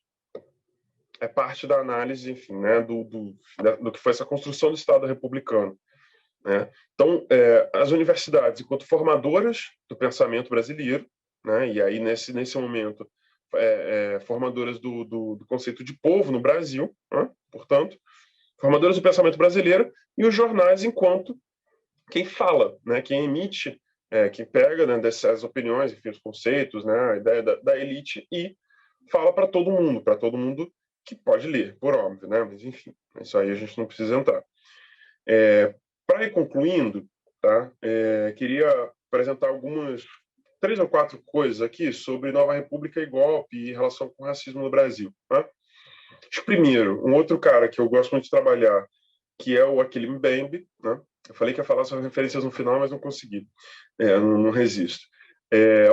É parte da análise, enfim, né, do que foi essa construção do Estado republicano. Né? Então, as universidades, enquanto formadoras do pensamento brasileiro, né, e aí nesse momento, formadoras do conceito de povo no Brasil, né, portanto, formadoras do pensamento brasileiro, e os jornais enquanto quem fala, né, quem emite, quem pega, né, dessas opiniões, enfim, os conceitos, né, a ideia da elite e fala para todo mundo que pode ler, por óbvio, né, mas enfim, isso aí a gente não precisa entrar. Para ir concluindo, tá, queria apresentar algumas 3 ou 4 coisas aqui sobre Nova República e golpe e relação com o racismo no Brasil. Tá? Primeiro, um outro cara que eu gosto muito de trabalhar, que é o Achille Mbembe, né? Eu falei que ia falar sobre referências no final, mas não consegui. Não resisto.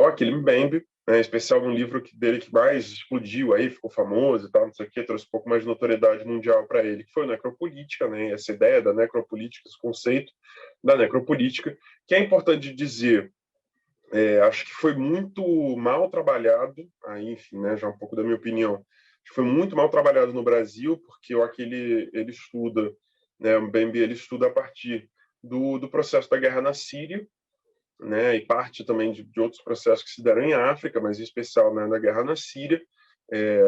O Achille Mbembe, né, em especial num livro dele que mais explodiu, aí ficou famoso e tal, não sei o quê, trouxe um pouco mais de notoriedade mundial para ele, que foi a necropolítica, né, essa ideia da necropolítica, esse conceito da necropolítica, que é importante dizer, acho que foi muito mal trabalhado, aí, enfim, né, já um pouco da minha opinião, acho que foi muito mal trabalhado no Brasil, porque o Achille, ele estuda, né, o Mbembe, ele estuda a partir do processo da guerra na Síria, né, e parte também de outros processos que se deram em África, mas em especial, né, na guerra na Síria,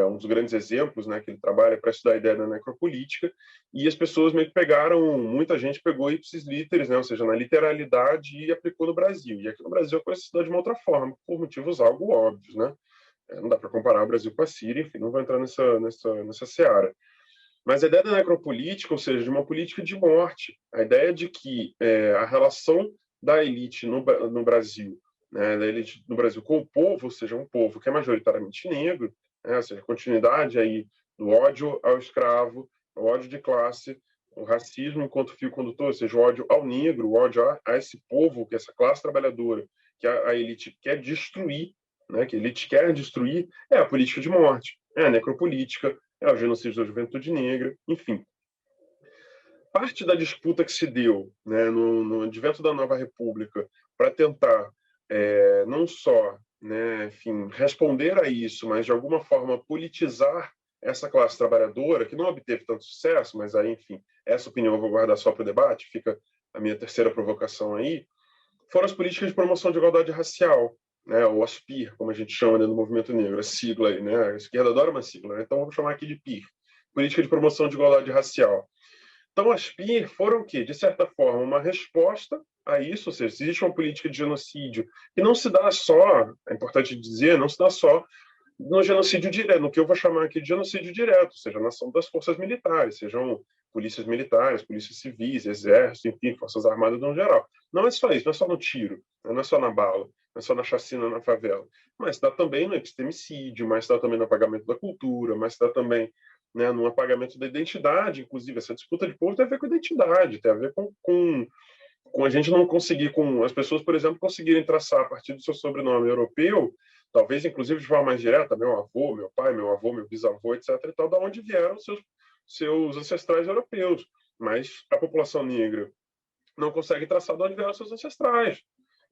um dos grandes exemplos, né, que ele trabalha para estudar a ideia da necropolítica, e as pessoas meio que pegaram, muita gente pegou ipsis literis, né, ou seja, na literalidade, e aplicou no Brasil. E aqui no Brasil a coisa se dá de uma outra forma, por motivos algo óbvios, né? Não dá para comparar o Brasil com a Síria, enfim, não vou entrar nessa seara. Mas a ideia da necropolítica, ou seja, de uma política de morte, a ideia de que a relação da elite no Brasil, né, da elite no Brasil com o povo, ou seja, um povo que é majoritariamente negro, né, ou seja, a continuidade aí do ódio ao escravo, o ódio de classe, o racismo enquanto fio condutor, ou seja, o ódio ao negro, o ódio a esse povo, que essa classe trabalhadora, que a elite quer destruir, né, que a elite quer destruir, é a política de morte, é a necropolítica, é o genocídio da juventude negra, enfim. Parte da disputa que se deu, né, no advento da Nova República para tentar não só, né, enfim, responder a isso, mas de alguma forma politizar essa classe trabalhadora, que não obteve tanto sucesso, mas aí, enfim, essa opinião eu vou guardar só para o debate, fica a minha terceira provocação aí, foram as políticas de promoção de igualdade racial, né, ou as PIR, como a gente chama, né, no movimento negro, a sigla aí, né, a esquerda adora uma sigla, né, então vamos chamar aqui de PIR, Política de Promoção de Igualdade Racial. Então, as PIR foram o quê? De certa forma, uma resposta a isso, ou seja, se existe uma política de genocídio que não se dá só, é importante dizer, não se dá só no genocídio direto, no que eu vou chamar aqui de genocídio direto, seja na ação das forças militares, sejam polícias militares, polícias civis, exército, enfim, forças armadas no geral. Não é só isso, não é só no tiro, não é só na bala, não é só na chacina na favela, mas dá também no epistemicídio, mas dá também no apagamento da cultura, mas dá também, né, no apagamento da identidade, inclusive essa disputa de povo tem a ver com identidade, tem a ver com a gente não conseguir, com as pessoas, por exemplo, conseguirem traçar a partir do seu sobrenome europeu, talvez inclusive de forma mais direta, meu avô, meu pai, meu avô, meu bisavô, etc. e tal, da onde vieram seus ancestrais europeus. Mas a população negra não consegue traçar de onde vieram seus ancestrais,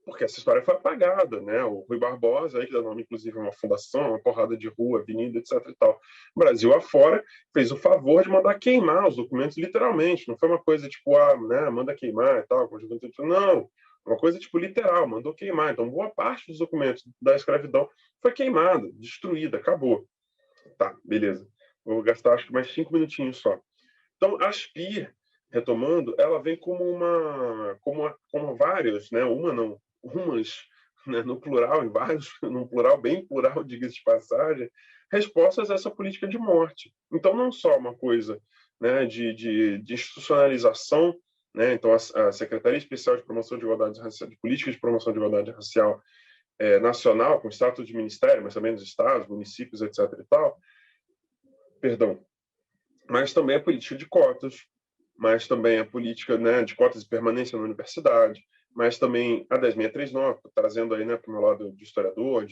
porque essa história foi apagada, né? O Rui Barbosa, aí, que dá nome, inclusive, a uma fundação, uma porrada de rua, avenida, etc. e tal. Brasil afora fez o favor de mandar queimar os documentos, literalmente. Não foi uma coisa tipo, né, manda queimar e tal. Não, uma coisa tipo literal, mandou queimar. Então, boa parte dos documentos da escravidão foi queimada, destruída, acabou. Tá, beleza. Vou gastar acho que mais 5 minutinhos só. Então, a Aspir, retomando, ela vem como várias, né? Uma não, umas, né? No plural, em vários, num plural bem plural, diga-se de passagem, respostas a essa política de morte. Então, não só uma coisa, né, de institucionalização, né? Então, a Secretaria Especial de Promoção de Igualdade Racial, de Políticas de Promoção de Igualdade Racial nacional, com status de ministério, mas também dos estados, municípios, etc. e tal, perdão, mas também a política de cotas, mas também a política, né, de cotas de permanência na universidade, mas também a 10.639, trazendo aí, né, para o meu lado de historiador,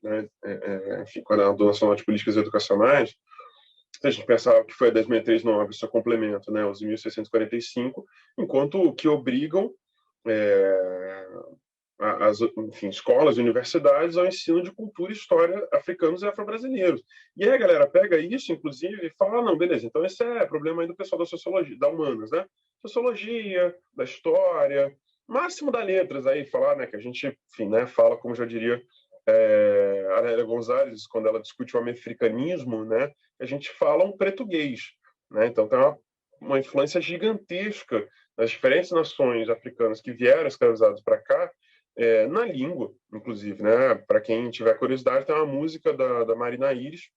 né, enfim, coordenador nacional de políticas educacionais. Se a gente pensar que foi a 10.639, seu complemento, né, os 1.645, enquanto o que obrigam as, enfim, escolas e universidades ao ensino de cultura e história africanos e afro-brasileiros. E aí a galera pega isso, inclusive, e fala, não, beleza, então esse é problema aí do pessoal da sociologia, da humanas, né? Sociologia, da história, máximo da letras aí, falar, né, que a gente, enfim, né, fala, como já diria a Lélia Gonzalez, quando ela discute o americanismo, né, a gente fala um português, né? Então tem uma influência gigantesca das diferentes nações africanas que vieram escravizadas para cá, na língua, inclusive, né? Para quem tiver curiosidade, tem uma música da Marina Iris,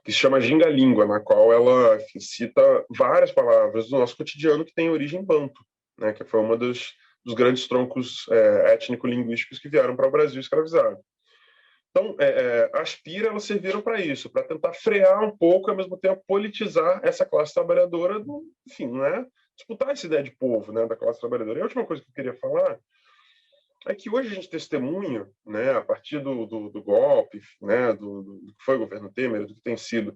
que se chama Ginga Língua, na qual ela, enfim, cita várias palavras do nosso cotidiano que tem origem banto, né? Que foi uma dos grandes troncos étnico-linguísticos que vieram para o Brasil escravizado. Então, a Aspira, elas serviram para isso, para tentar frear um pouco e, ao mesmo tempo, politizar essa classe trabalhadora, enfim, né? Disputar essa ideia de povo, né, da classe trabalhadora. E a última coisa que eu queria falar é que hoje a gente testemunha, né, a partir do golpe, né, do que foi o governo Temer, do que tem sido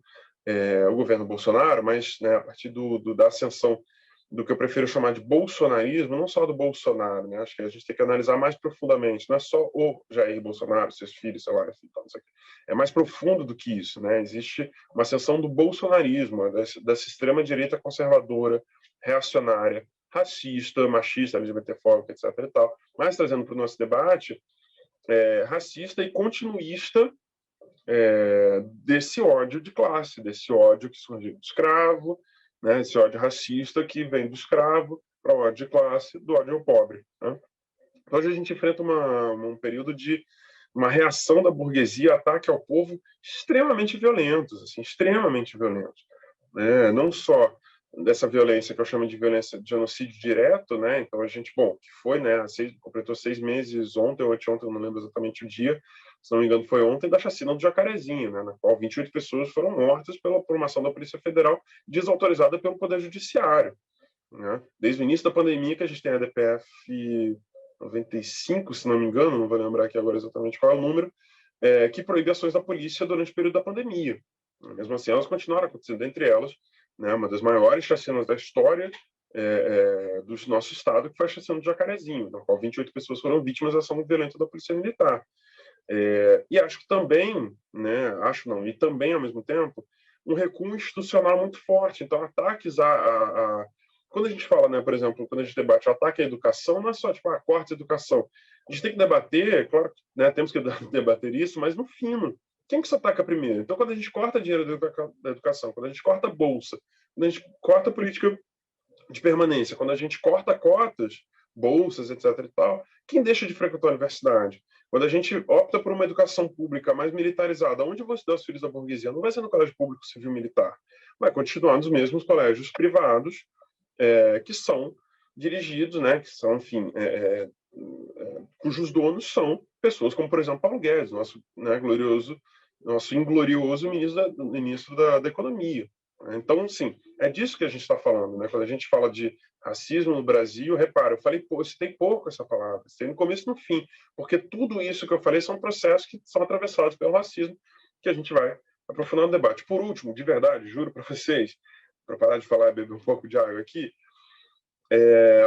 o governo Bolsonaro, mas, né, a partir da ascensão do que eu prefiro chamar de bolsonarismo, não só do Bolsonaro, né? Acho que a gente tem que analisar mais profundamente. Não é só o Jair Bolsonaro, seus filhos, sei lá, assim, não sei o quê. É mais profundo do que isso, né? Existe uma ascensão do bolsonarismo, dessa extrema-direita conservadora, reacionária, racista, machista, LGBTfóbica, etc. e tal. Mas, trazendo para o nosso debate, racista e continuista desse ódio de classe, desse ódio que surgiu do escravo, né, esse ódio racista que vem do escravo para o ódio de classe, do ódio ao pobre. Né? Então, hoje a gente enfrenta um período de uma reação da burguesia, ataque ao povo extremamente violentos, assim, extremamente violentos. Né? Não só dessa violência que eu chamo de violência de genocídio direto, né? Então a gente, bom, que foi, né? Completou 6 meses ontem ou anteontem, eu não lembro exatamente o dia, se não me engano foi ontem, da chacina do Jacarezinho, né? Na qual 28 pessoas foram mortas por uma ação da Polícia Federal desautorizada pelo Poder Judiciário, né? Desde o início da pandemia que a gente tem a DPF 95, se não me engano, não vou lembrar aqui agora exatamente qual é o número, que proíbe ações da polícia durante o período da pandemia. Mesmo assim, elas continuaram acontecendo, entre elas, né, uma das maiores chacinas da história do nosso estado, que foi a chacina do Jacarezinho, na qual 28 pessoas foram vítimas da ação violenta da Polícia Militar. E acho que também, né, e também, ao mesmo tempo, um recuo institucional muito forte. Então, ataques quando a gente fala, né, por exemplo, quando a gente debate o ataque à educação, não é só tipo, corte à educação. A gente tem que debater, claro, né, temos que debater isso, mas no fino. Quem que se ataca primeiro? Então, quando a gente corta dinheiro da educação, quando a gente corta a bolsa, quando a gente corta a política de permanência, quando a gente corta cotas, bolsas, etc. e tal, quem deixa de frequentar a universidade? Quando a gente opta por uma educação pública mais militarizada, onde vão estudar os filhos da burguesia? Não vai ser no colégio público civil-militar, vai continuar nos mesmos colégios privados, que são dirigidos, né, que são, enfim, cujos donos são pessoas como, por exemplo, Paulo Guedes, nosso, né, nosso inglorioso ministro da Economia. Então, sim, é disso que a gente está falando, né? Quando a gente fala de racismo no Brasil, repara, eu falei, eu citei pouco essa palavra, citei no começo e no fim, porque tudo isso que eu falei são processos que são atravessados pelo racismo, que a gente vai aprofundar no debate. Por último, de verdade, juro para vocês, para parar de falar e beber um pouco de água aqui,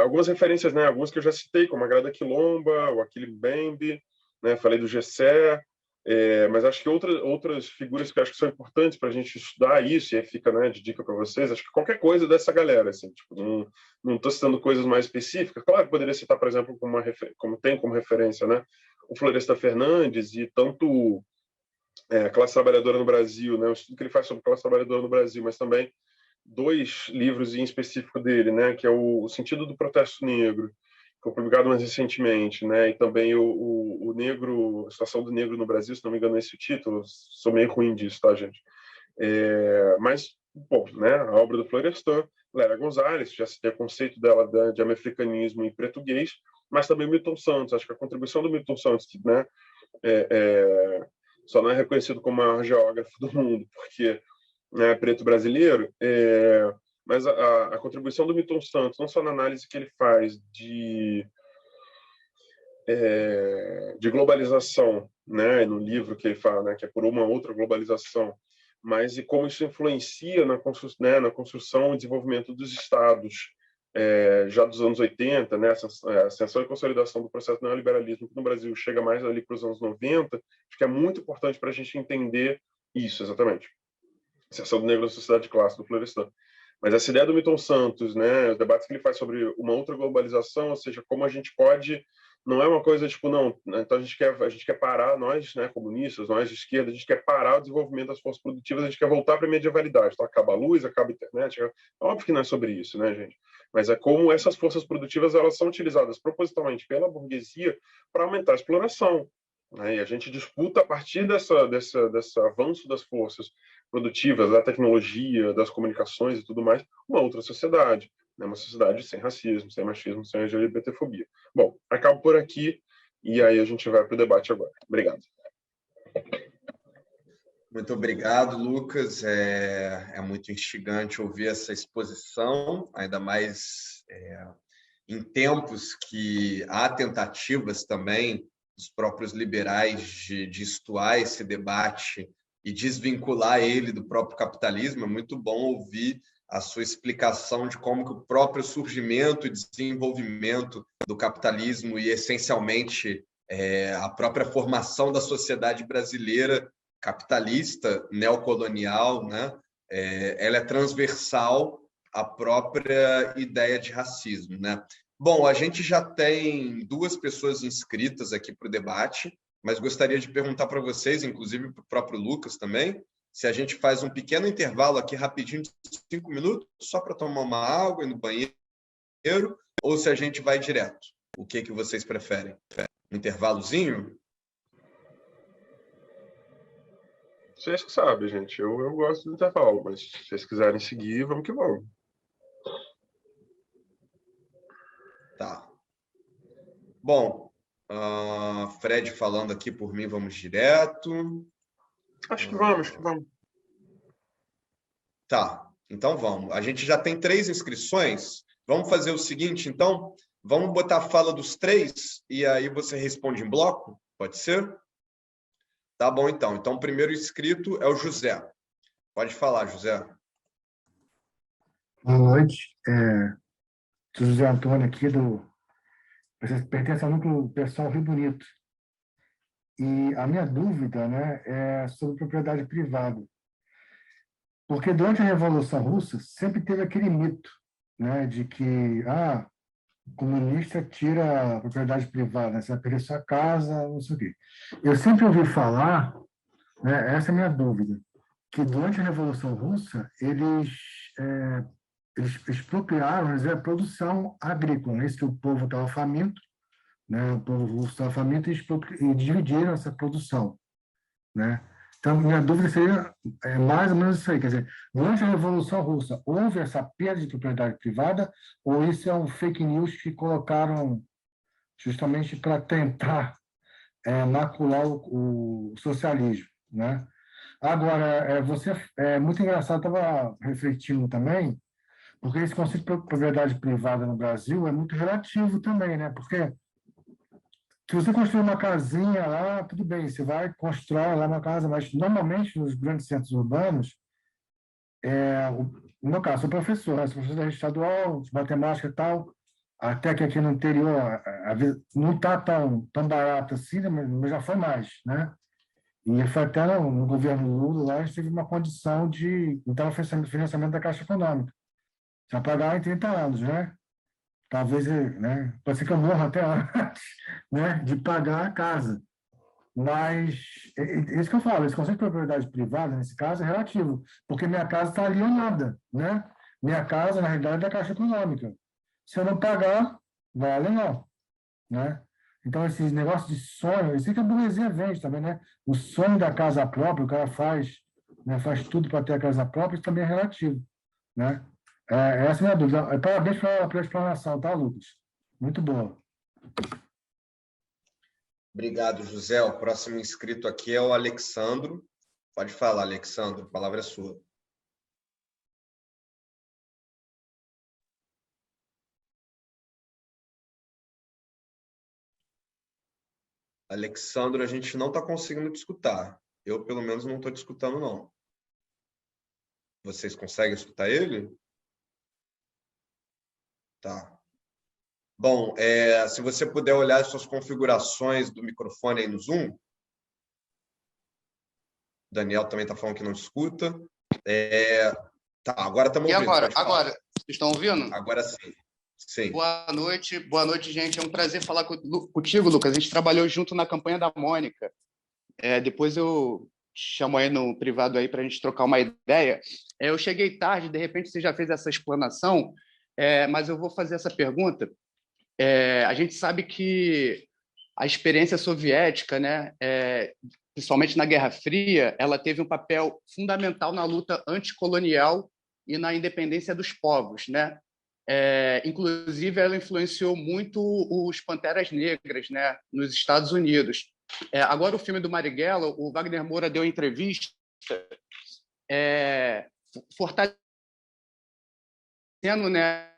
algumas referências, né? Algumas que eu já citei, como a Grada Quilomba, o Achille Mbembe, né? Falei do Gessé, mas acho que outras figuras que eu acho que são importantes para a gente estudar isso, e aí fica, né, de dica para vocês, acho que qualquer coisa dessa galera, assim, tipo, não estou citando coisas mais específicas, claro que poderia citar, por exemplo, como tem como referência, né, o Florestan Fernandes e tanto a classe trabalhadora no Brasil, né, o estudo que ele faz sobre a classe trabalhadora no Brasil, mas também dois livros em específico dele, né, que é o Sentido do Protesto Negro, foi publicado mais recentemente, né? E também o Negro, a Situação do Negro no Brasil, se não me engano, é esse o título. Sou meio ruim disso, tá, gente? Mas, bom, né? A obra do Florestan, Lélia Gonzalez, já citei o conceito dela de americanismo em português, mas também Milton Santos. Acho que a contribuição do Milton Santos, né? Só não é reconhecido como o maior geógrafo do mundo, porque é preto brasileiro, mas a contribuição do Milton Santos, não só na análise que ele faz de globalização, né, no livro que ele fala, né, que é por uma outra globalização, mas e como isso influencia na construção e desenvolvimento dos estados já dos anos 80, né, a ascensão e consolidação do processo do neoliberalismo que no Brasil chega mais ali para os anos 90, acho que é muito importante para a gente entender isso exatamente. Inserção do negro na sociedade de classe, do Florestan. Mas essa ideia do Milton Santos, né, os debates que ele faz sobre uma outra globalização, ou seja, como a gente pode, não é uma coisa tipo, não, então a gente quer parar, nós, né, comunistas, nós de esquerda, a gente quer parar o desenvolvimento das forças produtivas, a gente quer voltar para a medievalidade, então acaba a luz, acaba a internet, óbvio que não é sobre isso, né, gente? Mas é como essas forças produtivas, elas são utilizadas propositalmente pela burguesia para aumentar a exploração, né? E a gente disputa a partir desse avanço das forças produtivas, da tecnologia, das comunicações e tudo mais, uma outra sociedade, né? Uma sociedade sem racismo, sem machismo, sem LGBTfobia. Bom, acabo por aqui e aí a gente vai para o debate agora. Obrigado. Muito obrigado, Lucas. É muito instigante ouvir essa exposição, ainda mais em tempos que há tentativas também dos próprios liberais de estuar esse debate e desvincular ele do próprio capitalismo. É muito bom ouvir a sua explicação de como que o próprio surgimento e desenvolvimento do capitalismo e, essencialmente, a própria formação da sociedade brasileira capitalista, neocolonial, né? Ela é transversal à própria ideia de racismo, né? Bom, a gente já tem 2 pessoas inscritas aqui para o debate, mas gostaria de perguntar para vocês, inclusive para o próprio Lucas também, se a gente faz um pequeno intervalo aqui rapidinho de 5 minutos, só para tomar uma água e no banheiro, ou se a gente vai direto. O que vocês preferem? Um intervalozinho? Vocês que sabem, gente. Eu gosto do intervalo, mas se vocês quiserem seguir, vamos que vamos. Tá. Bom, Fred falando aqui por mim, vamos direto. Acho que vamos. Tá, então vamos. A gente já tem 3 inscrições. Vamos fazer o seguinte, então. Vamos botar a fala dos 3 e aí você responde em bloco? Pode ser? Tá bom, então. Então, o primeiro inscrito é o José. Pode falar, José. Boa noite. Sou José Antônio aqui pertence ao núcleo pessoal Rio Bonito. E a minha dúvida, né, é sobre propriedade privada. Porque durante a Revolução Russa sempre teve aquele mito, né, de que o comunista tira a propriedade privada, né, você vai perder sua casa, não sei o quê. Eu sempre ouvi falar, né, essa é a minha dúvida, que durante a Revolução Russa eles expropriaram a produção agrícola, né? Isso que o povo estava faminto, né? O povo russo estava faminto e dividiram essa produção, né? Então, minha dúvida seria mais ou menos isso aí, quer dizer, durante a Revolução Russa, houve essa perda de propriedade privada ou isso é um fake news que colocaram justamente para tentar macular o socialismo, né? Agora, você é muito engraçado, estava refletindo também, porque esse conceito de propriedade privada no Brasil é muito relativo também, né? Porque se você construir uma casinha lá, tudo bem, você vai constrói lá uma casa, mas normalmente nos grandes centros urbanos, no meu caso, sou professor, né? Sou professor da rede estadual, de matemática e tal, até que aqui no interior não está tão barato assim, né? Mas já foi mais, né? E foi até no governo Lula, lá a gente teve uma condição de então financiamento da Caixa Econômica. Já pagar em 30 anos, né? Talvez, né? Pode ser que eu morra até antes, né? De pagar a casa. Mas, isso que eu falo, esse conceito de propriedade privada, nesse caso, é relativo, porque minha casa está alienada, né? Minha casa, na realidade, é da Caixa Econômica. Se eu não pagar, vai alienal, né? Então, esses negócios de sonho, isso que a burguesia vende também, né? O sonho da casa própria, o cara faz, né? Faz tudo para ter a casa própria, isso também é relativo, né? Essa é a minha dúvida. Parabéns pela explanação, tá, Lucas? Muito boa. Obrigado, José. O próximo inscrito aqui é o Alexandro. Pode falar, Alexandro, a palavra é sua. Alexandro, a gente não está conseguindo te escutar. Eu, pelo menos, não estou te escutando, não. Vocês conseguem escutar ele? Tá. Bom, se você puder olhar as suas configurações do microfone aí no Zoom. O Daniel também está falando que não escuta. Tá, agora estamos ouvindo. Agora, vocês estão ouvindo? Agora sim. Sim. Boa noite, gente. É um prazer falar contigo, Lucas. A gente trabalhou junto na campanha da Mônica. Depois eu te chamo aí no privado aí para a gente trocar uma ideia. Eu cheguei tarde, de repente você já fez essa explanação, mas eu vou fazer essa pergunta. A gente sabe que a experiência soviética, né, principalmente na Guerra Fria, ela teve um papel fundamental na luta anticolonial e na independência dos povos, né? Inclusive, ela influenciou muito os Panteras Negras, né, nos Estados Unidos. Agora, o filme do Marighella, o Wagner Moura deu entrevista fortalecendo, né,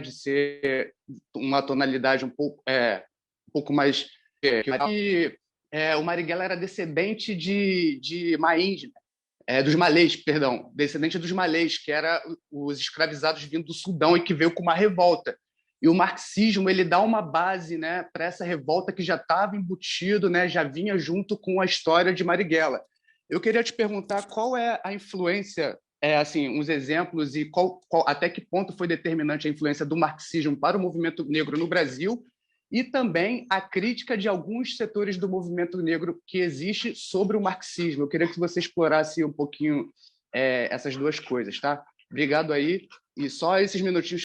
de ser uma tonalidade um pouco mais... o Marighella era descendente de Maíns, dos malês, perdão, descendente dos malês, que eram os escravizados vindo do Sudão e que veio com uma revolta. E o marxismo ele dá uma base, né, para essa revolta que já estava embutido, né, já vinha junto com a história de Marighella. Eu queria te perguntar qual é a influência, assim, uns exemplos e até que ponto foi determinante a influência do marxismo para o movimento negro no Brasil e também a crítica de alguns setores do movimento negro que existe sobre o marxismo. Eu queria que você explorasse um pouquinho essas duas coisas, tá? Obrigado aí. E só esses minutinhos